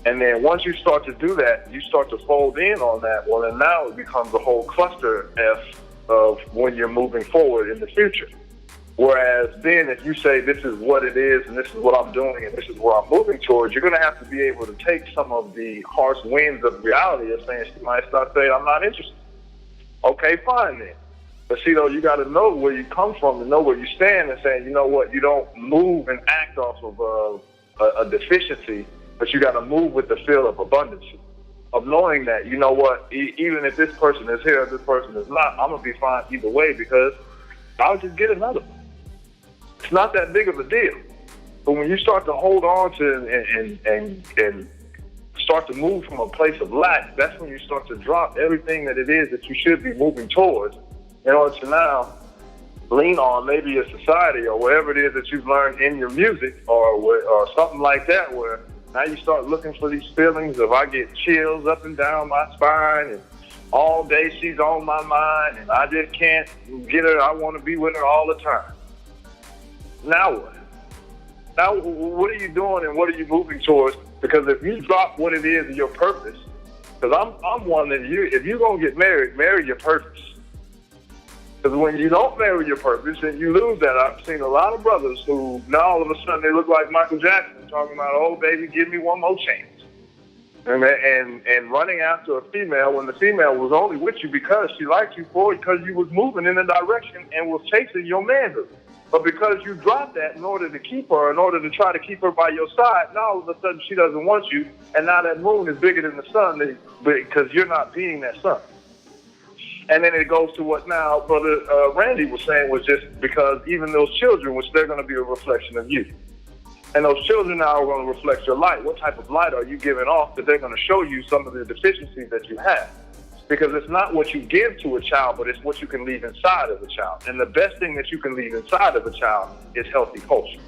And then once you start to do that, you start to fold in on that. Well, then now it becomes a whole cluster F of when you're moving forward in the future. Whereas then if you say this is what it is and this is what I'm doing and this is where I'm moving towards, you're going to have to be able to take some of the harsh winds of reality of saying, she might start saying, I'm not interested. Okay, fine then. But see, though, you got to know where you come from and know where you stand and saying, you know what, you don't move and act off of a deficiency, but you got to move with the feel of abundance, of knowing that, you know what, even if this person is here, this person is not, I'm going to be fine either way because I'll just get another one. It's not that big of a deal. But when you start to hold on to and start to move from a place of lack, that's when you start to drop everything that it is that you should be moving towards in order to now lean on maybe a society or whatever it is that you've learned in your music or something like that, where now you start looking for these feelings of I get chills up and down my spine and all day she's on my mind and I just can't get her. I want to be with her all the time. Now what? Now what are you doing and what are you moving towards? Because if you drop what it is in your purpose, because I'm one that if you're going to get married, marry your purpose. Because when you don't marry your purpose, and you lose that. I've seen a lot of brothers who now all of a sudden they look like Michael Jackson, talking about, oh, baby, give me one more chance. And running after a female when the female was only with you because she liked you because you was moving in a direction and was chasing your manhood. But because you dropped that in order to keep her, in order to try to keep her by your side, now all of a sudden she doesn't want you, and now that moon is bigger than the sun because you're not being that sun. And then it goes to what now Brother Randy was saying, was just because even those children, which they're going to be a reflection of you. And those children now are going to reflect your light. What type of light are you giving off that they're going to show you some of the deficiencies that you have? Because it's not what you give to a child, but it's what you can leave inside of a child. And the best thing that you can leave inside of a child is healthy culture.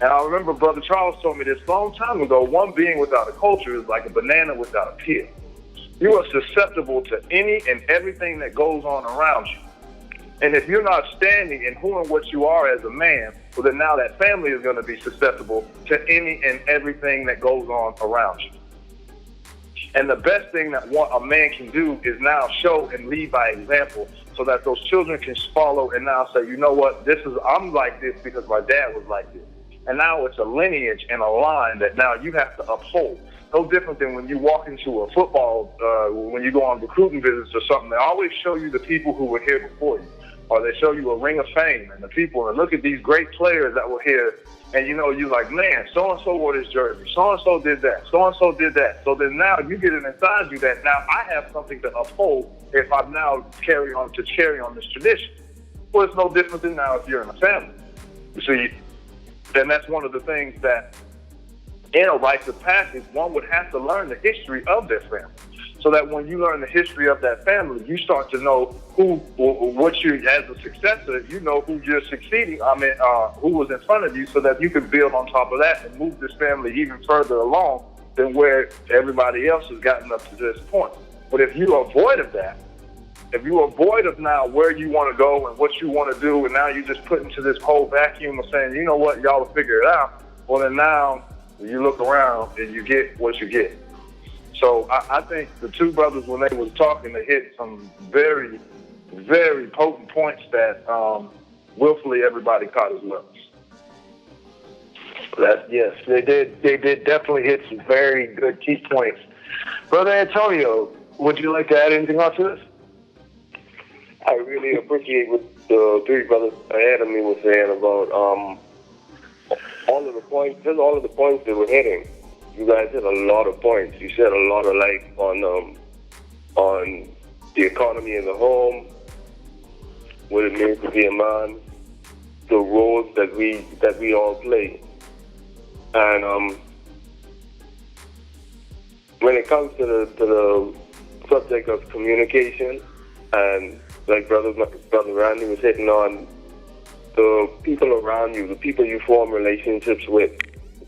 And I remember Brother Charles told me this a long time ago, one being without a culture is like a banana without a peel. You are susceptible to any and everything that goes on around you. And if you're not standing in who and what you are as a man, well, then now that family is going to be susceptible to any and everything that goes on around you. And the best thing that a man can do is now show and lead by example so that those children can follow and now say, you know what, I'm like this because my dad was like this. And now it's a lineage and a line that now you have to uphold. No different than when you walk into a football, when you go on recruiting visits or something, they always show you the people who were here before you. Or they show you a ring of fame and the people, and look at these great players that were here. And you know, you're like, man, so-and-so wore this jersey, so-and-so did that, so-and-so did that. So then now you get it inside you that now I have something to uphold if I'm now carry on this tradition. Well, it's no different than now if you're in a family. You see, then that's one of the things that in a rites of passage, one would have to learn the history of their family. So that when you learn the history of that family, you start to know what you, as a successor, you know who you're succeeding, who was in front of you, so that you can build on top of that and move this family even further along than where everybody else has gotten up to this point. But if you are void of that, if you are void of now where you want to go and what you want to do, and now you're just put into this whole vacuum of saying, you know what, y'all will figure it out, well then now you look around and you get what you get. So I think the two brothers, when they was talking, they hit some very, very potent points that willfully everybody caught as well. Yes, they did. They did definitely hit some very good key points. Brother Antonio, would you like to add anything else to this? I really appreciate what the three brothers ahead of me were saying about all of the points. Just all of the points they were hitting. You guys hit a lot of points. You shed a lot of light on the economy in the home, what it means to be a man, the roles that we all play, and when it comes to the subject of communication, and like Brother Randy was hitting on, the people around you, the people you form relationships with,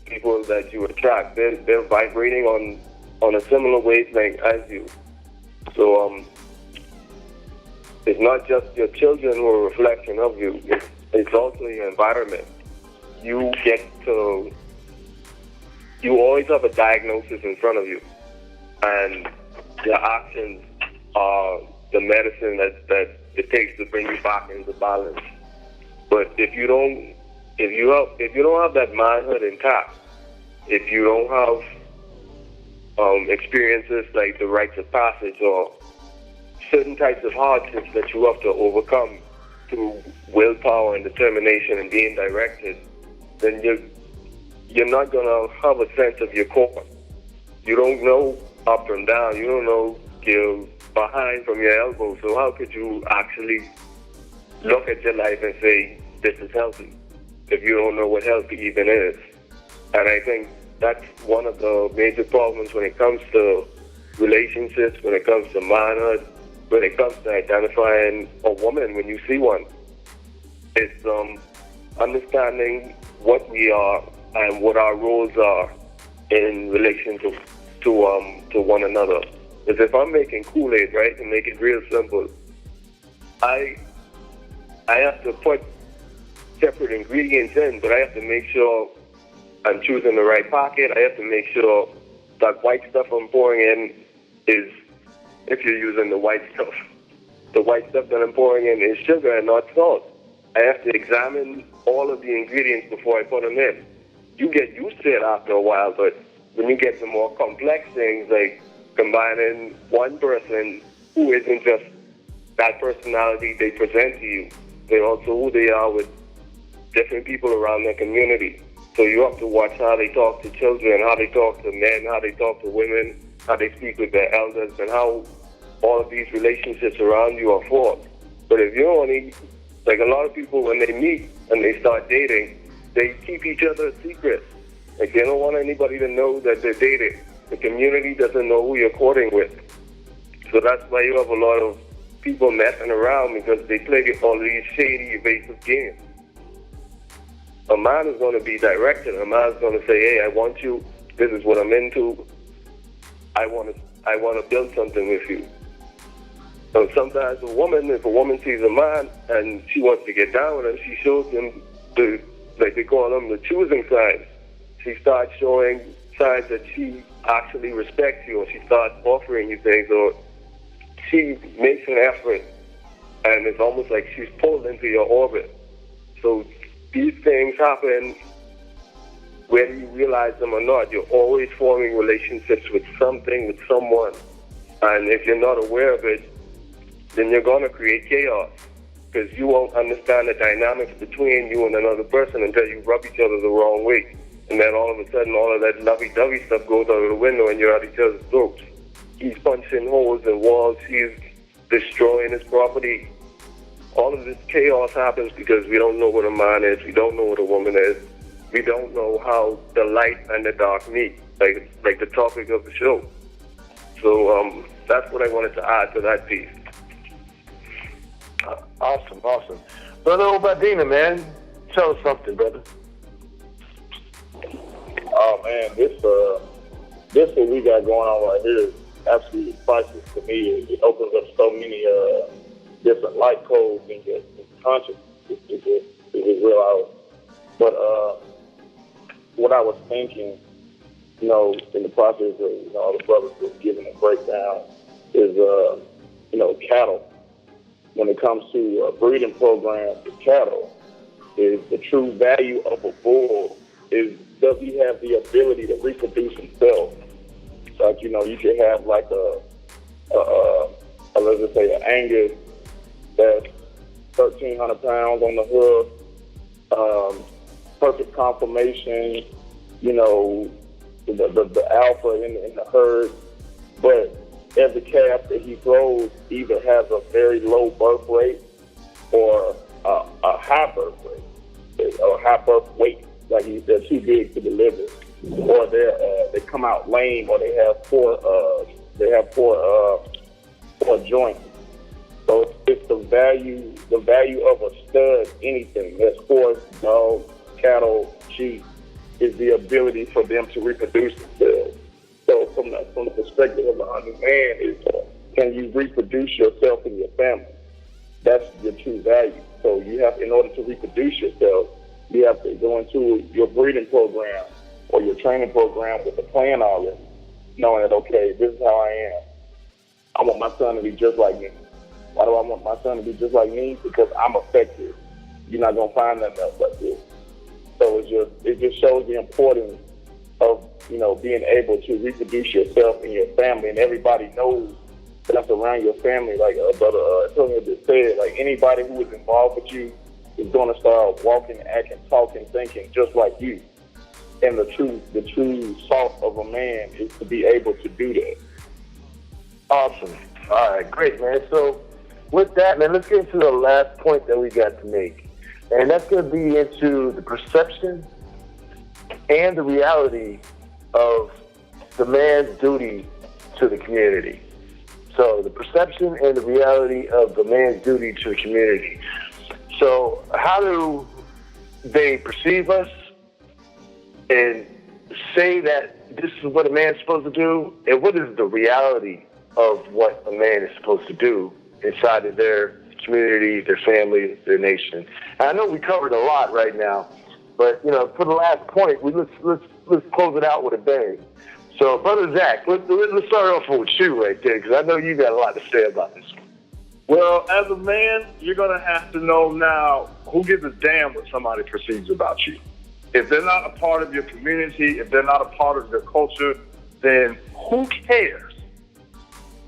people that you attract, they're vibrating on a similar wavelength as you. So it's not just your children who are a reflection of you, it's also your environment. You always have a diagnosis in front of you, and your actions are the medicine that it takes to bring you back into balance. But if you don't have that manhood intact, if you don't have experiences like the rites of passage or certain types of hardships that you have to overcome through willpower and determination and being directed, then you're not gonna have a sense of your core. You don't know up and down. You don't know your behind from your elbow. So how could you actually look at your life and say this is healthy if you don't know what healthy even is? And I think that's one of the major problems when it comes to relationships, when it comes to manhood, when it comes to identifying a woman when you see one. It's understanding what we are and what our roles are in relation to one another. Because if I'm making Kool-Aid, right, to make it real simple, I have to put separate ingredients in, but I have to make sure I'm choosing the right pocket. I have to make sure that white stuff I'm pouring in is, if you're using the white stuff, the white stuff that I'm pouring in is sugar and not salt. I have to examine all of the ingredients before I put them in. You get used to it after a while, but when you get to more complex things like combining one person who isn't just that personality they present to you, they're also who they are with different people around their community. So you have to watch how they talk to children, how they talk to men, how they talk to women, how they speak with their elders, and how all of these relationships around you are formed. But if you're only, like a lot of people when they meet and they start dating, they keep each other a secret. Like they don't want anybody to know that they're dating. The community doesn't know who you're courting with. So that's why you have a lot of people messing around because they play all these shady, evasive games. A man is going to be directed. A man is going to say, hey, I want you. This is what I'm into. I want to build something with you. So sometimes if a woman sees a man and she wants to get down with him, she shows him like they call them the choosing signs. She starts showing signs that she actually respects you, or she starts offering you things, or she makes an effort, and it's almost like she's pulled into your orbit. So these things happen whether you realize them or not. You're always forming relationships with something, with someone, and if you're not aware of it, then you're going to create chaos because you won't understand the dynamics between you and another person until you rub each other the wrong way. And then all of a sudden, all of that lovey-dovey stuff goes out of the window and you're at each other's throats. He's punching holes in walls. He's destroying his property. All of this chaos happens because we don't know what a man is. We don't know what a woman is. We don't know how the light and the dark meet, like the topic of the show. So that's what I wanted to add to that piece. Awesome. Brother Obadina, man, tell us something, brother. Oh man, this what we got going on right here is absolutely priceless to me. It opens up so many different light codes in your conscience. It is real out. But what I was thinking, in the process of all the brothers was giving a breakdown is cattle. When it comes to a breeding program for cattle, is the true value of a bull is, does he have the ability to reproduce himself? Like, you could have like let's just say an Angus that's 1,300 pounds on the hoof, perfect conformation, the alpha in the herd, but every calf that he grows either has a very low birth rate or a high birth rate or high birth weight. Like they're too big to deliver, or they come out lame, or they have poor joints. So it's the value of a stud. Anything that's horse, dog, cattle, sheep, is the ability for them to reproduce themselves. So from the perspective of a man, is can you reproduce yourself and your family? That's your true value. So you have, in order to reproduce yourself, you have to go into your breeding program or your training program with a plan already, knowing that, okay, this is how I am. I want my son to be just like me. Why do I want my son to be just like me? Because I'm effective. You're not going to find nothing else like this. So it just shows the importance of, being able to reproduce yourself and your family, and everybody knows that's around your family. Like Brother Antonio just said, like anybody who is involved with you is going to start walking, acting, talking, thinking just like you. And the true salt of a man is to be able to do that. Awesome. All right, great, man. So with that, man, let's get into the last point that we got to make. And that's going to be into the perception and the reality of the man's duty to the community. So the perception and the reality of the man's duty to the community. So how do they perceive us and say that this is what a man's supposed to do? And what is the reality of what a man is supposed to do inside of their community, their family, their nation? And I know we covered a lot right now, but for the last point, let's close it out with a bang. So, Brother Zach, let's start off with you right there, because I know you got a lot to say about this one. Well, as a man, you're going to have to know now who gives a damn what somebody perceives about you. If they're not a part of your community, if they're not a part of your culture, then who cares?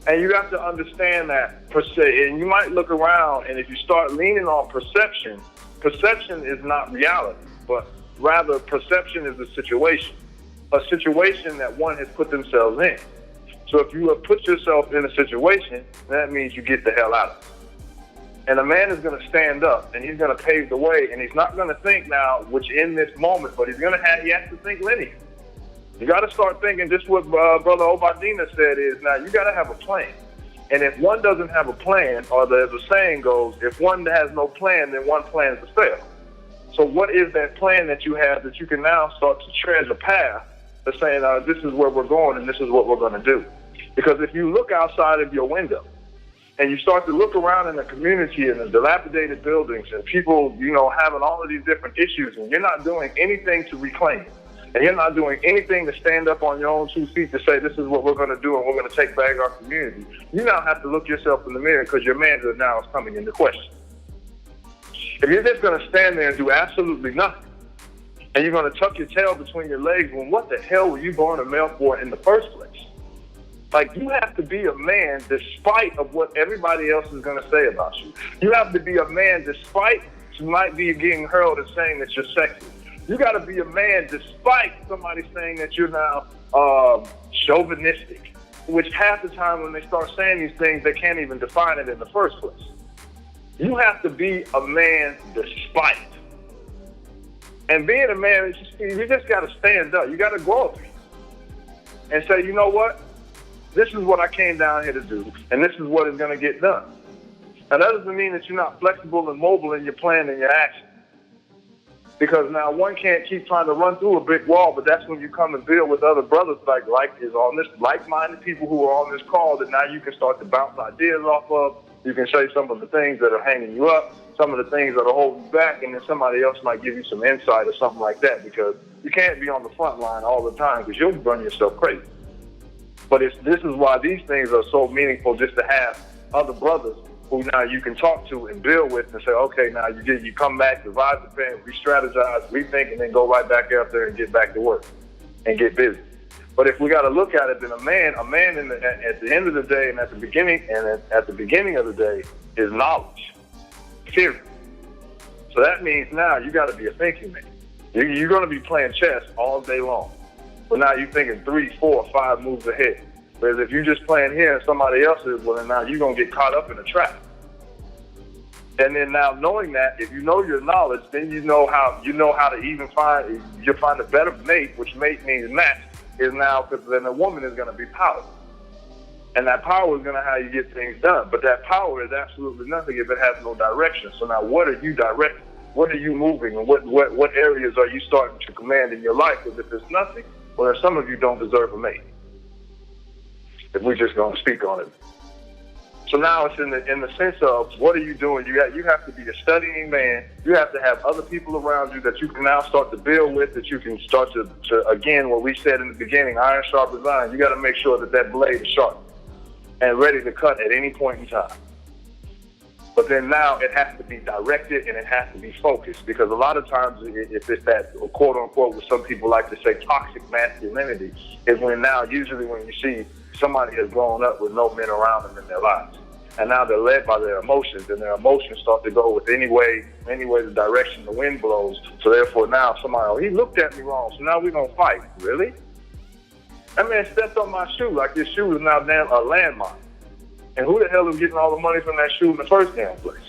And you have to understand that, and you might look around, and if you start leaning on perception, perception is not reality, but rather perception is a situation that one has put themselves in. So if you have put yourself in a situation, that means you get the hell out of it. And a man is going to stand up, and he's going to pave the way, and he's not going to think now, which in this moment, but he has to think linear. You got to start thinking, just what Brother Obadina said is, now you got to have a plan. And if one doesn't have a plan, or as the saying goes, if one has no plan, then one plans to fail. So what is that plan that you have that you can now start to tread the path of saying, this is where we're going and this is what we're going to do? Because if you look outside of your window and you start to look around in the community and the dilapidated buildings and people, having all of these different issues, and you're not doing anything to reclaim it, and you're not doing anything to stand up on your own 2 feet to say, this is what we're going to do and we're going to take back our community, you now have to look yourself in the mirror because your manhood now is coming into question. If you're just going to stand there and do absolutely nothing, and you're going to tuck your tail between your legs, well, what the hell were you born a male for in the first place? Like, you have to be a man despite of what everybody else is going to say about you. You have to be a man despite you might be getting hurled and saying that you're sexy. You got to be a man despite somebody saying that you're now chauvinistic, which half the time when they start saying these things, they can't even define it in the first place. You have to be a man despite. And being a man, you just got to stand up. You got to grow up and say, you know what? This is what I came down here to do, and this is what is going to get done. Now, that doesn't mean that you're not flexible and mobile in your plan and your action. Because now one can't keep trying to run through a brick wall, but that's when you come and build with other brothers like-minded people who are on this call that now you can start to bounce ideas off of. You can say some of the things that are hanging you up, some of the things that are holding you back, and then somebody else might give you some insight or something like that, because you can't be on the front line all the time because you'll run yourself crazy. But this is why these things are so meaningful, just to have other brothers who now you can talk to and build with and say, okay, now you come back, divide the pen, re-strategize, rethink, and then go right back out there and get back to work and get busy. But if we got to look at it, then a man at the end of the day and at the beginning of the day is knowledge, period. So that means now you got to be a thinking man. You're going to be playing chess all day long. But now you're thinking 3, 4, 5 moves ahead. Whereas if you're just playing here and somebody else is, well, then now you're going to get caught up in a trap. And then now knowing that, if you know your knowledge, then you know how to even find a better mate, which mate means match, is now, because then a woman is going to be powerful. And that power is going to how you get things done. But that power is absolutely nothing if it has no direction. So now what are you directing? What are you moving? And what areas are you starting to command in your life? Because if it's nothing, well, some of you don't deserve a mate. If we're just going to speak on it. So now it's in the sense of, what are you doing? You have to be a studying man. You have to have other people around you that you can now start to build with, that you can start to again, what we said in the beginning, iron sharpens iron. You got to make sure that blade is sharp and ready to cut at any point in time. But then now it has to be directed and it has to be focused, because a lot of times if it's that quote unquote, what some people like to say, toxic masculinity, is usually when you see somebody has grown up with no men around them in their lives. And now they're led by their emotions, and their emotions start to go with any way the direction the wind blows. So therefore now somebody, he looked at me wrong, so now we're going to fight. Really? That man stepped on my shoe like this shoe is now damn a landmine. And who the hell is getting all the money from that shoe in the first damn place?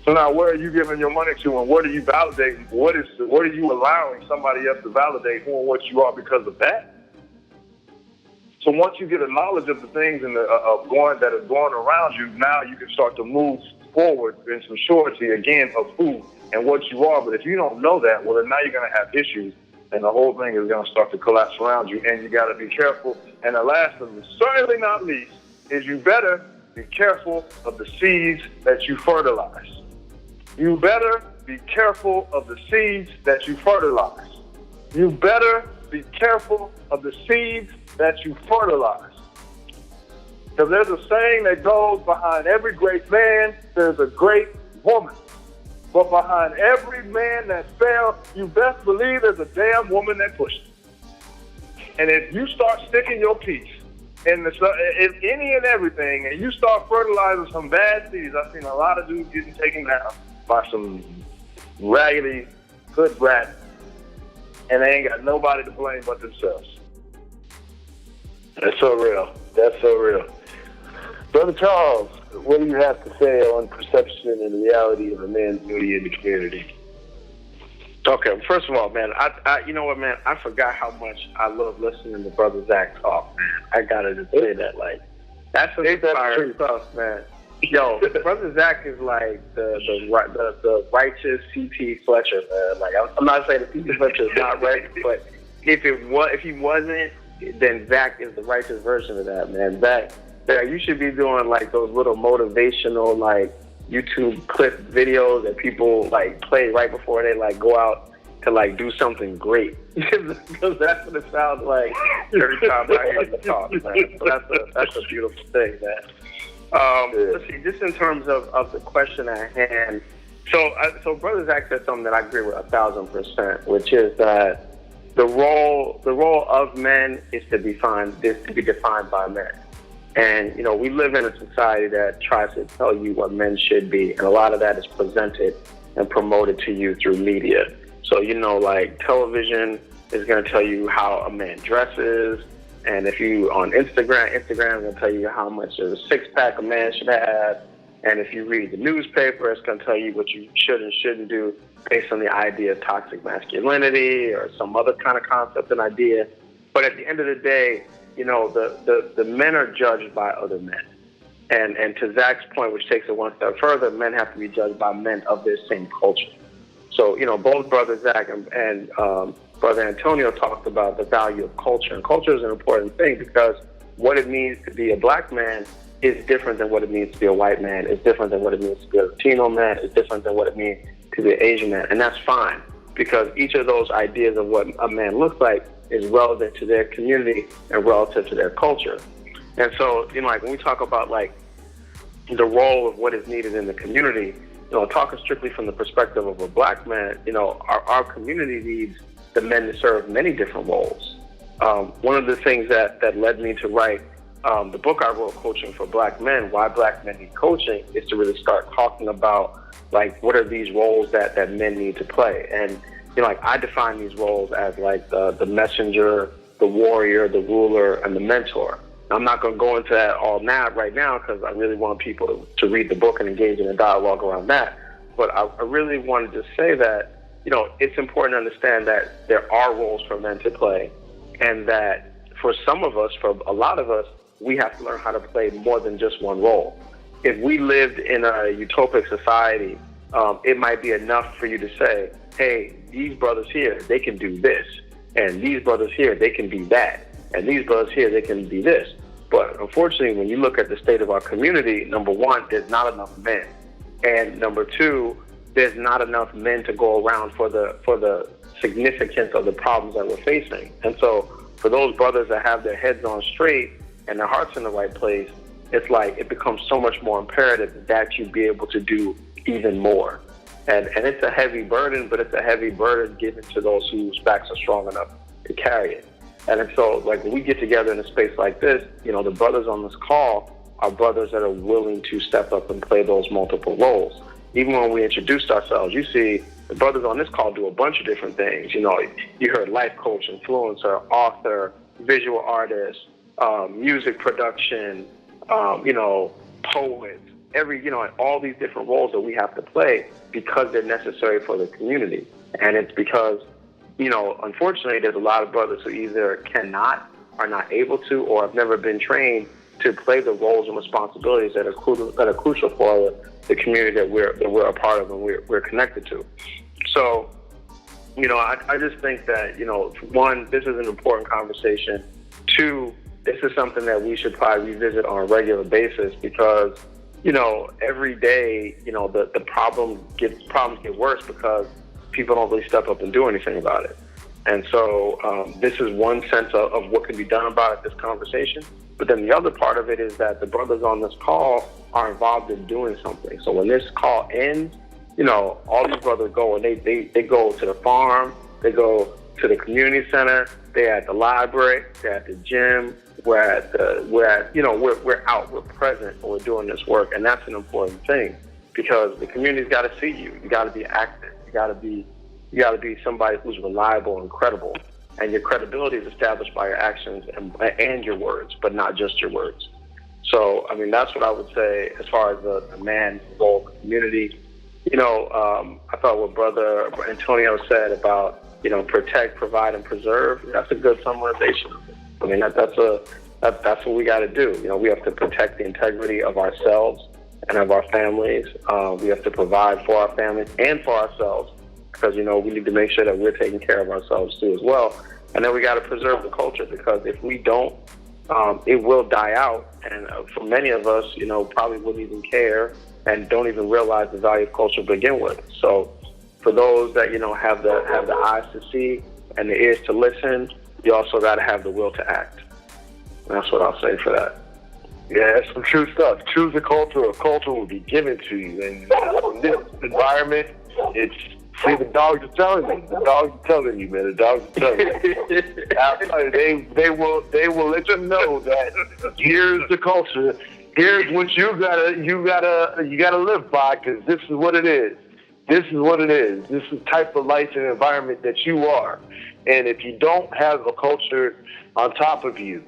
So now where are you giving your money to, and what are you validating? What are you allowing somebody else to validate who and what you are because of that? So once you get a knowledge of the things that are going around you, now you can start to move forward in some surety again of who and what you are. But if you don't know that, well, then now you're going to have issues, and the whole thing is going to start to collapse around you, and you got to be careful. And the last and certainly not least is you better be careful of the seeds that you fertilize. You better be careful of the seeds that you fertilize. You better be careful of the seeds that you fertilize. Because there's a saying that goes, behind every great man, there's a great woman. But behind every man that fell, you best believe there's a damn woman that pushed him. And if you start sticking your piece in any and everything, and you start fertilizing some bad seeds, I've seen a lot of dudes getting taken down by some raggedy good rats, and they ain't got nobody to blame but themselves. That's so real. That's so real. Brother Charles, what do you have to say on perception and reality of a man's duty in the community? Okay, first of all, man, I you know what, man, I forgot how much I love listening to Brother Zach talk, man. I gotta just say that, like, that's some inspiring stuff, man. Yo, Brother Zach is like the righteous C.T. Fletcher, man. Like, I'm not saying that C.T. Fletcher is not right, but if he wasn't, then Zach is the righteous version of that, man. Zach, you should be doing like those little motivational, like, YouTube clip videos that people like play right before they like go out to like do something great, because that's what it sounds like every time I hear you talk, man. So that's a beautiful thing, man. Let's see, just in terms of the question at hand. So Brother Zach said something that I agree with 1,000%, which is that the role of men is to be defined by men. And, you know, we live in a society that tries to tell you what men should be, and a lot of that is presented and promoted to you through media. So, you know, like television is going to tell you how a man dresses, and if you on Instagram is going to tell you how much of a six-pack a man should have, and if you read the newspaper, it's going to tell you what you should and shouldn't do based on the idea of toxic masculinity or some other kind of concept and idea. But at the end of the day, you know, the men are judged by other men. And to Zach's point, which takes it one step further, men have to be judged by men of their same culture. So, you know, both Brother Zach and Brother Antonio talked about the value of culture. And culture is an important thing because what it means to be a black man is different than what it means to be a white man. It's different than what it means to be a Latino man. It's different than what it means to be an Asian man. And that's fine, because each of those ideas of what a man looks like is relevant to their community and relative to their culture. And so, you know, like when we talk about like the role of what is needed in the community, you know, talking strictly from the perspective of a black man, you know, our community needs the men to serve many different roles. One of the things that led me to write the book I wrote, Coaching for Black Men, Why Black Men Need Coaching, is to really start talking about like what are these roles that men need to play. And you know, like I define these roles as like the messenger, the warrior, the ruler, and the mentor. Now, I'm not going to go into that all right now because I really want people to read the book and engage in a dialogue around that. But I really wanted to say that, you know, it's important to understand that there are roles for men to play, and that for some of us, for a lot of us, we have to learn how to play more than just one role. If we lived in a utopic society, it might be enough for you to say, hey, these brothers here, they can do this. And these brothers here, they can be that. And these brothers here, they can be this. But unfortunately, when you look at the state of our community, number one, there's not enough men. And number two, there's not enough men to go around for the significance of the problems that we're facing. And so for those brothers that have their heads on straight and their hearts in the right place, it's like it becomes so much more imperative that you be able to do even more. And it's a heavy burden, but it's a heavy burden given to those whose backs are strong enough to carry it. And so, like, when we get together in a space like this, you know, the brothers on this call are brothers that are willing to step up and play those multiple roles. Even when we introduced ourselves, you see the brothers on this call do a bunch of different things. You know, you heard life coach, influencer, author, visual artist, music production, you know, poet, all these different roles that we have to play because they're necessary for the community. And it's because, you know, unfortunately, there's a lot of brothers who either cannot, are not able to, or have never been trained to play the roles and responsibilities that are crucial for the community that we're a part of and we're connected to. So, you know, I just think that, you know, one, this is an important conversation. Two, this is something that we should probably revisit on a regular basis because, you know, every day, you know, the problems get worse because people don't really step up and do anything about it. And so this is one sense of what can be done about it, this conversation. But then the other part of it is that the brothers on this call are involved in doing something. So when this call ends, all these brothers go and they go to the farm, they go to the community center, they're at the library, they're at the gym, we're out, we're present, and we're doing this work. And that's an important thing because the community's got to see you. You got to be active. You got to be somebody who's reliable and credible. And your credibility is established by your actions and your words, but not just your words. So, I mean, that's what I would say as far as the man's role in the community. I thought what Brother Antonio said about, protect, provide, and preserve, that's a good summarization of it. I mean, that's what we got to do. We have to protect the integrity of ourselves and of our families. We have to provide for our families and for ourselves because, we need to make sure that we're taking care of ourselves too as well. And then we got to preserve the culture because if we don't, it will die out. And for many of us, probably wouldn't even care and don't even realize the value of culture to begin with. So for those that, have the eyes to see and the ears to listen, you also got to have the will to act. And that's what I'll say for that. Yeah, that's some true stuff. Choose a culture, or culture will be given to you. And in this environment, the dogs are telling you. The dogs are telling you, man. The dogs are telling you. They will let you know that here's the culture. Here's what you gotta live by, because this is what it is. This is what it is. This is the type of life and environment that you are. And if you don't have a culture on top of you,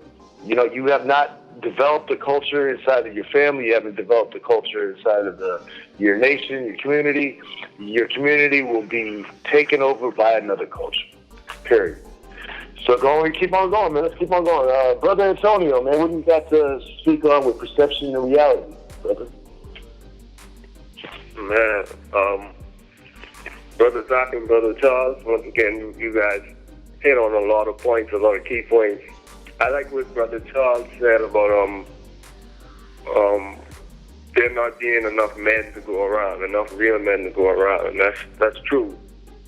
you have not developed a culture inside of your family, you haven't developed a culture inside of your nation, your community will be taken over by another culture, period. So keep on going, man. Let's keep on going. Brother Antonio, man, what do you got to speak on with perception and reality, brother? Man, Brother Zach and Brother Charles, once again, you guys hit on a lot of points, a lot of key points. I like what Brother Charles said about there not being enough men to go around, enough real men to go around, and that's true.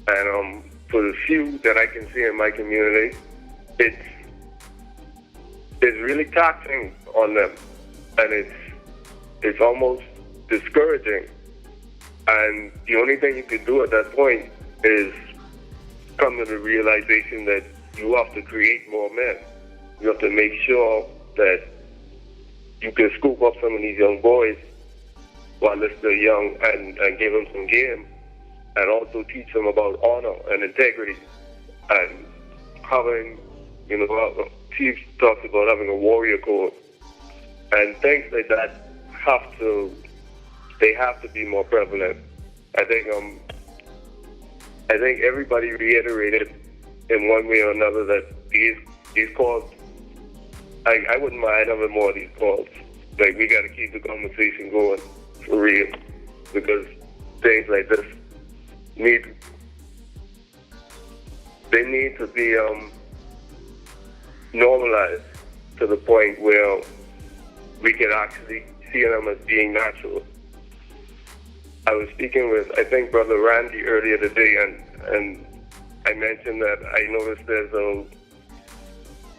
And for the few that I can see in my community, it's really taxing on them, and it's almost discouraging. And the only thing you can do at that point is come to the realization that you have to create more men. You have to make sure that you can scoop up some of these young boys while they're still young and give them some game, and also teach them about honor and integrity. And having, Chief talks about having a warrior code, and things like that have to be more prevalent. I think everybody reiterated in one way or another that these calls, I wouldn't mind having more of these calls. Like, we got to keep the conversation going for real, because things like this need to be normalized to the point where we can actually see them as being natural. I was speaking with, I think, Brother Randy earlier today, and I mentioned that I noticed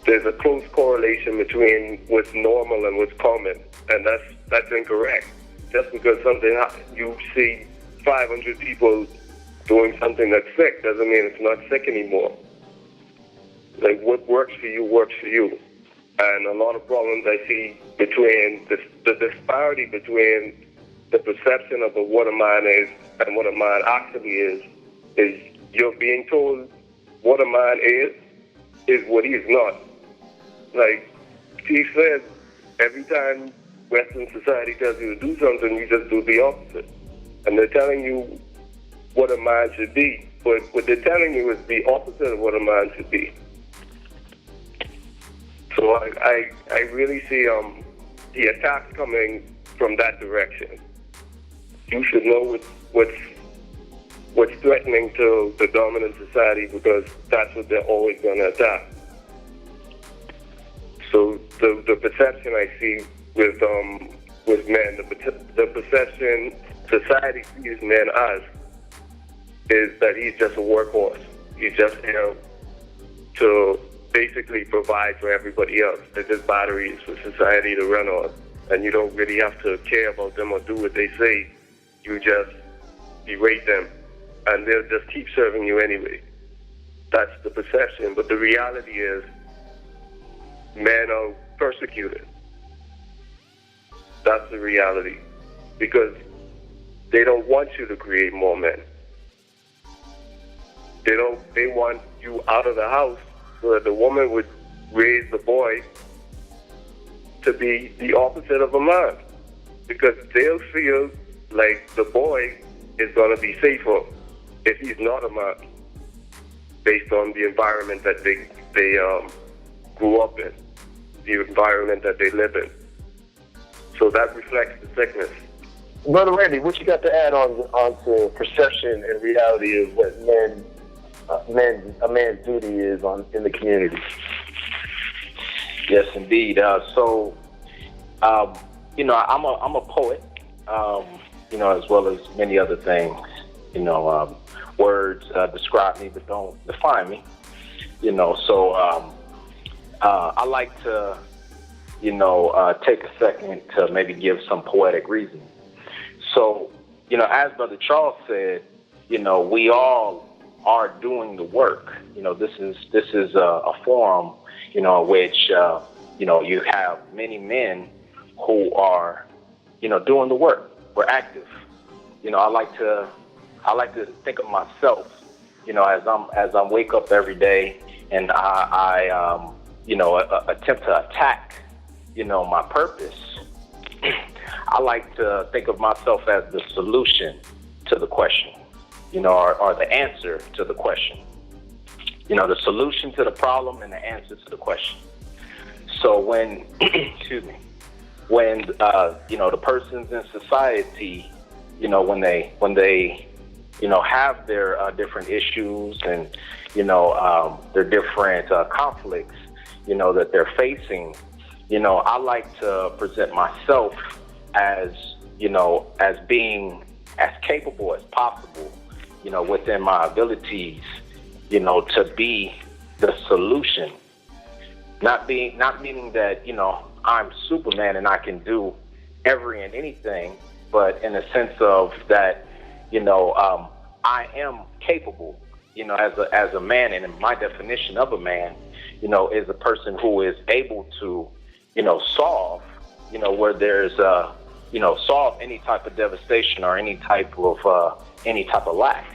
there's a close correlation between what's normal and what's common, and that's incorrect. Just because you see 500 people doing something that's sick doesn't mean it's not sick anymore. Like, what works for you works for you. And a lot of problems I see between the disparity between the perception of what a man is and what a man actually is you're being told what a man is what he is not. Like Chief said, every time Western society tells you to do something, you just do the opposite. And they're telling you what a man should be, but what they're telling you is the opposite of what a man should be. So I really see the attacks coming from that direction. You should know what's threatening to the dominant society, because that's what they're always going to attack. So the perception I see with men, the perception society sees men as, is that he's just a workhorse. He's just here to basically provide for everybody else. They're just batteries for society to run on. And you don't really have to care about them or do what they say. You just berate them, and they'll just keep serving you anyway. That's the perception. But the reality is, men are persecuted. That's the reality. Because they don't want you to create more men. They want you out of the house so that the woman would raise the boy to be the opposite of a man. Because they'll feel like the boy is going to be safer if he's not a man, based on the environment that they grew up in, the environment that they live in. So that reflects the sickness. Brother Randy, what you got to add on to perception and reality of what a man's duty is in the community? Yes, indeed. So, I'm a poet, as well as many other things. Words describe me but don't define me. So I like to, take a second to maybe give some poetic reasoning. So, as Brother Charles said, we all are doing the work. This is a forum, which you have many men who are, doing the work. We're active. I like to think of myself, as I wake up every day and I attempt to attack, my purpose. I like to think of myself as the solution to the question, or the answer to the question. The solution to the problem and the answer to the question. So when, when the persons in society, when they have their different issues and, their different conflicts, that they're facing, I like to present myself as, as being as capable as possible, within my abilities, to be the solution. Not meaning that, I'm Superman and I can do every and anything, but in a sense of that, I am capable, as a man, and my definition of a man, is a person who is able to, solve, where there's solve any type of devastation or any type of lack.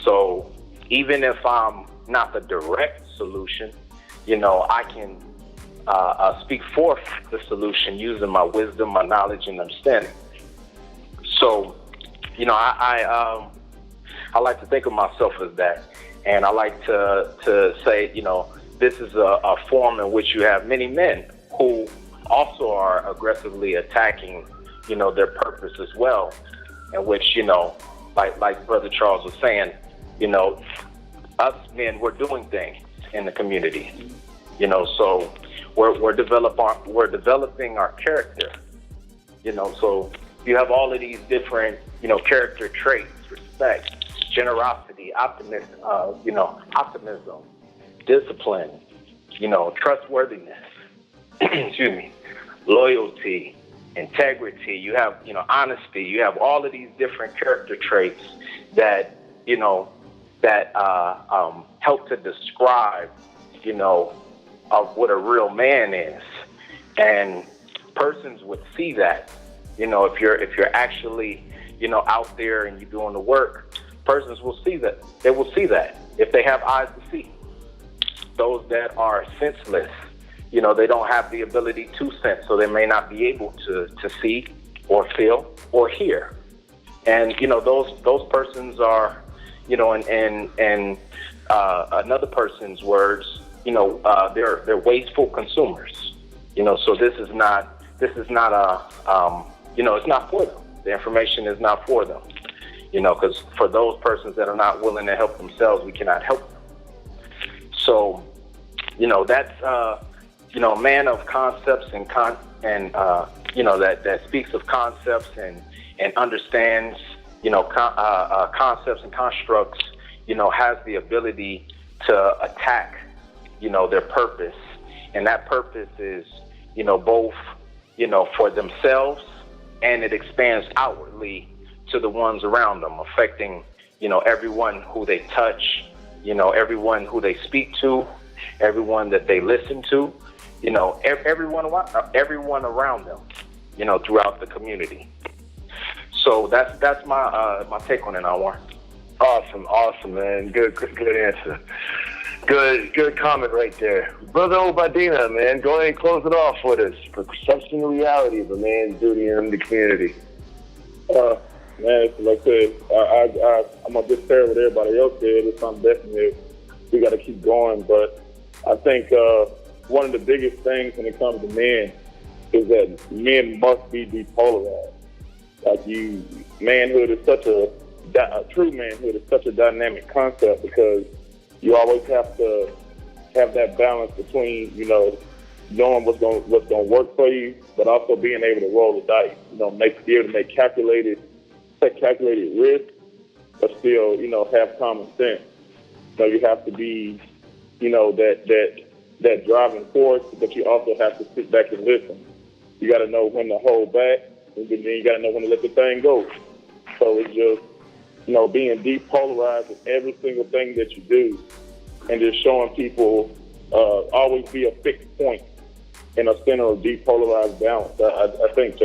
So even if I'm not the direct solution, I can speak forth the solution using my wisdom, my knowledge, and understanding. So, I like to think of myself as that, and I like to say, this is a form in which you have many men who also are aggressively attacking, their purpose as well, in which, like Brother Charles was saying, us men, we're doing things in the community, so we're developing our character, so you have all of these different, character traits: respect, generosity, optimism, discipline, trustworthiness, loyalty, integrity. You have, honesty. You have all of these different character traits that, help to describe, of what a real man is. And persons would see that, if you're actually, out there and you're doing the work, persons will see that. They will see that if they have eyes to see. Those that are senseless, they don't have the ability to sense, so they may not be able to see or feel or hear. And, those persons are, in another person's words, they're wasteful consumers. So this is not a, it's not for them. The information is not for them. Because for those persons that are not willing to help themselves, we cannot help them. So, that's, a man of concepts and that speaks of concepts and understands, concepts and constructs, has the ability to attack, their purpose. And that purpose is, both, for themselves, and it expands outwardly to the ones around them, affecting, everyone who they touch, everyone who they speak to, everyone that they listen to, everyone around them, throughout the community. So that's my take on it, Anwar. Awesome, man. Good answer. Good comment right there. Brother Obadina, man, go ahead and close it off with us. Perception and reality of a man's duty in the community. Man, like I said, I'm going to just share what everybody else said. It's something definitely we got to keep going. But I think one of the biggest things when it comes to men is that men must be depolarized. Like manhood is such a true manhood is such a dynamic concept, because you always have to have that balance between, knowing what's going to work for you, but also being able to roll the dice, be able to take calculated risk, but still, have common sense. So you have to be, that driving force, but you also have to sit back and listen. You got to know when to hold back, and then you got to know when to let the thing go. So it's just, being depolarized in every single thing that you do, and just showing people always be a fixed point in a center of depolarized balance. I think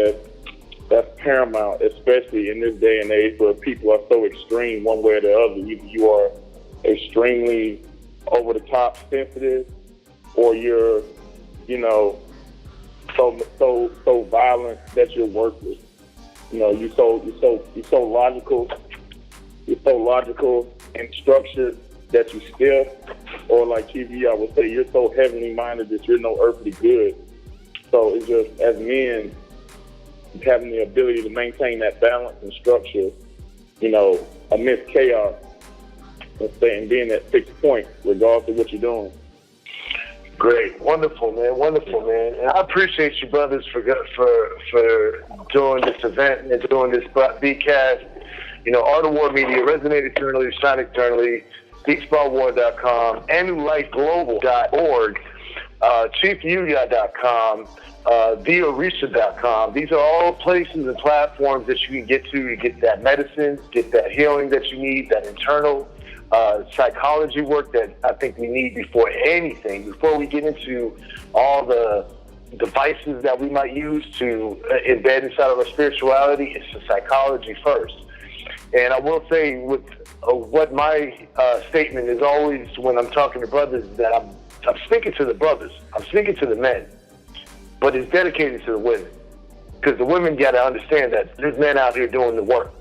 that's paramount, especially in this day and age where people are so extreme one way or the other. Either you are extremely over-the-top sensitive, or you're, so violent that you're worthless. You're so logical. You're so logical and structured that you stiff, or like TV, I would say, you're so heavenly minded that you're no earthly good. So it's just, as men, having the ability to maintain that balance and structure, amidst chaos, and being that fixed point, regardless of what you're doing. Great, wonderful, man. And I appreciate you, brothers, for doing this event and doing this BCast. Art of War Media, Resonate Eternally, Shine Eternally, SpeaksAboutWar.com, AnnuLifeGlobal.org, ChiefYuya.com, TheOrisha.com. These are all places and platforms that you can get to get that medicine, get that healing that you need, that internal psychology work that I think we need before anything, before we get into all the devices that we might use to embed inside of our spirituality. It's the psychology first. And I will say, with what my statement is always when I'm talking to brothers, that I'm speaking to the brothers, I'm speaking to the men, but it's dedicated to the women, because the women got to understand that there's men out here doing the work,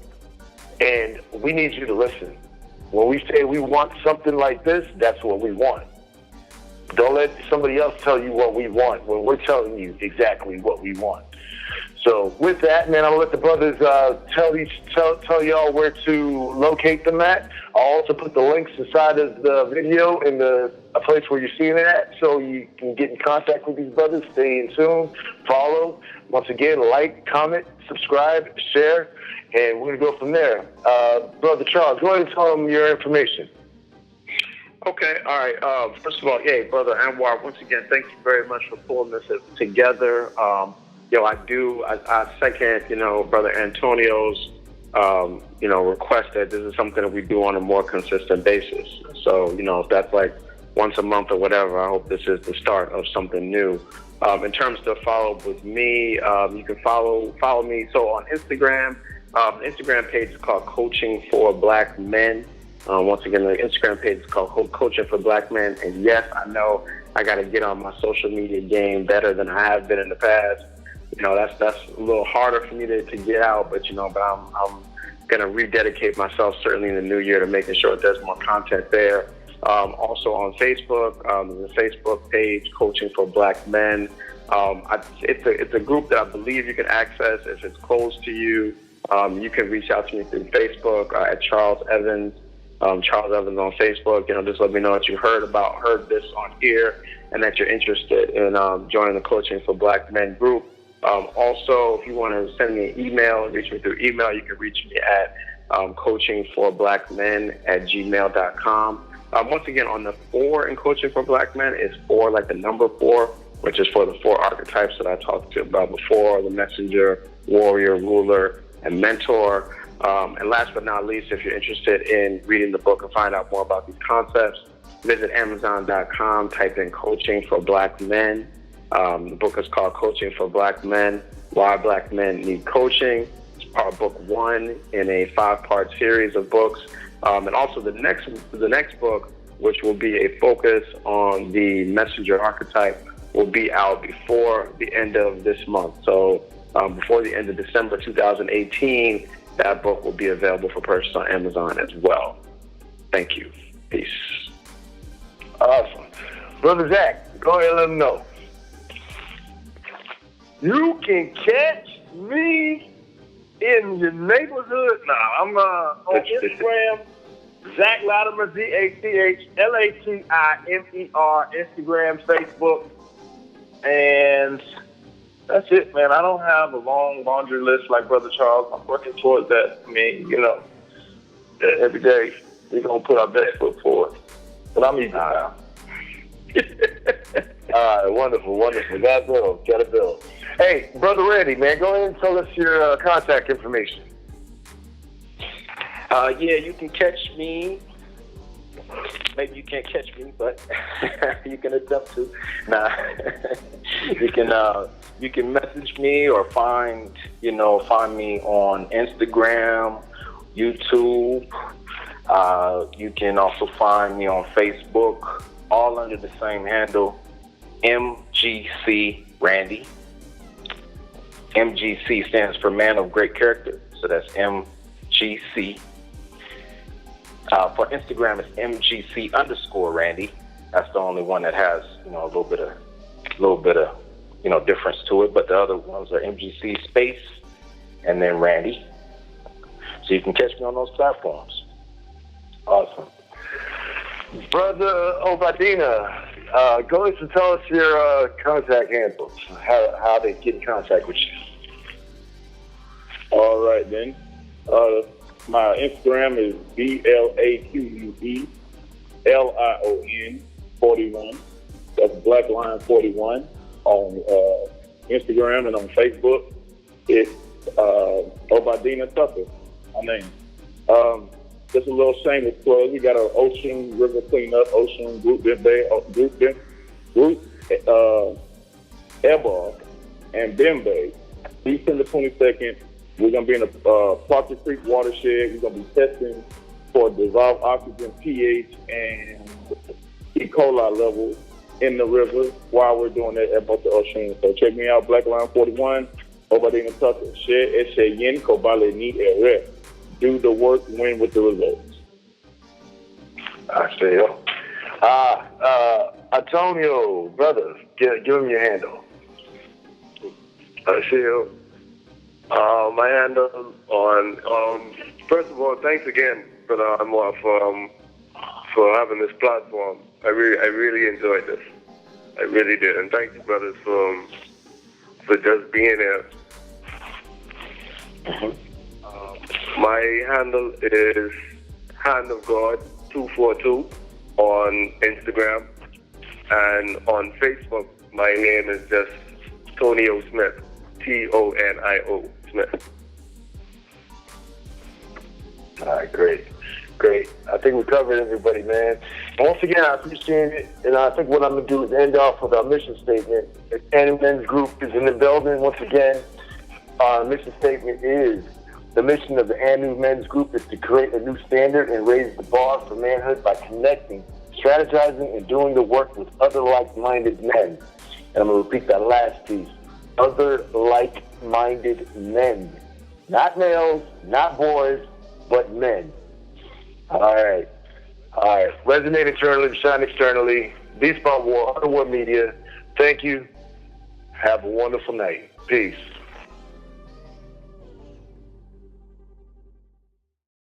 and we need you to listen. When we say we want something like this, that's what we want. Don't let somebody else tell you what we want when we're telling you exactly what we want. So with that, man, I'll let the brothers tell y'all where to locate them at. I'll also put the links inside of the video in a place where you're seeing it at, so you can get in contact with these brothers. Stay in tune, follow. Once again, like, comment, subscribe, share, and we're going to go from there. Brother Charles, go ahead and tell them your information. Okay, all right. First of all, Brother Anwar, once again, thank you very much for pulling this together. I second, Brother Antonio's, request that this is something that we do on a more consistent basis. So, if that's like once a month or whatever, I hope this is the start of something new. In terms of follow up with me, you can follow me. So on Instagram, the Instagram page is called Coaching for Black Men. Once again, the Instagram page is called Coaching for Black Men. And yes, I know I got to get on my social media game better than I have been in the past. That's a little harder for me to get out, but I'm going to rededicate myself certainly in the new year to making sure that there's more content there. Also on Facebook, the Facebook page, Coaching for Black Men. It's a group that I believe you can access if it's close to you. You can reach out to me through Facebook at Charles Evans. Charles Evans on Facebook. Just let me know that you heard this on here, and that you're interested in joining the Coaching for Black Men group. Also, if you want to send me an email, reach me through email, you can reach me at coachingforblackmen@gmail.com. Once again, on the 4 in Coaching for Black Men, is 4 like the number 4, which is for the 4 archetypes that I talked to you about before: the messenger, warrior, ruler, and mentor. And last but not least, if you're interested in reading the book and find out more about these concepts, visit Amazon.com, type in Coaching for Black Men. The book is called Coaching for Black Men, Why Black Men Need Coaching. It's part book 1 in a 5-part series of books. And also the next book, which will be a focus on the messenger archetype, will be out before the end of this month. So before the end of December 2018, that book will be available for purchase on Amazon as well. Thank you. Peace. Awesome. Brother Zach, go ahead and let them know. You can catch me in your neighborhood. I'm on Instagram, Zach Latimer, ZACHLATIMER, Instagram, Facebook, and that's it, man. I don't have a long laundry list like Brother Charles. I'm working towards that. I mean, every day we're going to put our best foot forward. But I'm easy now. All right, wonderful. Got to build. Hey, Brother Randy, man, go ahead and tell us your contact information. Yeah, you can catch me. Maybe you can't catch me, but you can attempt to. You can message me or find me on Instagram, YouTube. You can also find me on Facebook, all under the same handle, MGC Randy. MGC stands for Man of Great Character, so that's MGC. For Instagram, it's MGC_Randy. That's the only one that has, a little bit of, difference to it. But the other ones are MGC space and then Randy. So you can catch me on those platforms. Awesome. Brother Obadina, go ahead and tell us your contact handles, how they get in contact with you. All right, then. My Instagram is BLAQUELION41. That's Black Line 41 on Instagram, and on Facebook, it's Obadina Tucker, my name. Just a little shameless plug. We got our Ocean River Cleanup, Ocean Group Ebba, and Bembe. December 22nd, we're going to be in the Parker Creek watershed. We're going to be testing for dissolved oxygen, pH, and E. coli levels in the river while we're doing that at both the ocean. So check me out, Black Line 41, Obadina Tucker. Share Yen Kobale Ni Ere. Do the work, win with the results. I feel. Antonio, brother, give him your handle. I feel. My handle on, first of all, thanks again, Brother Anwar, for having this platform. I really enjoyed this. I really did. And thank you, brothers, for just being here. My handle is Hand of God 242 on Instagram, and on Facebook, my name is just Tonio Smith, Tonio Smith. All right, great. I think we covered everybody, man. Once again, I appreciate it, and I think what I'm going to do is end off with our mission statement. The Anime Men's Group is in the building once again. Our mission statement is, the mission of the Anime Men's Group is to create a new standard and raise the bar for manhood by connecting, strategizing, and doing the work with other like-minded men. And I'm going to repeat that last piece. Other like-minded men. Not males, not boys, but men. All right. Resonate internally, shine externally. Beast by War, Underworld Media. Thank you. Have a wonderful night. Peace.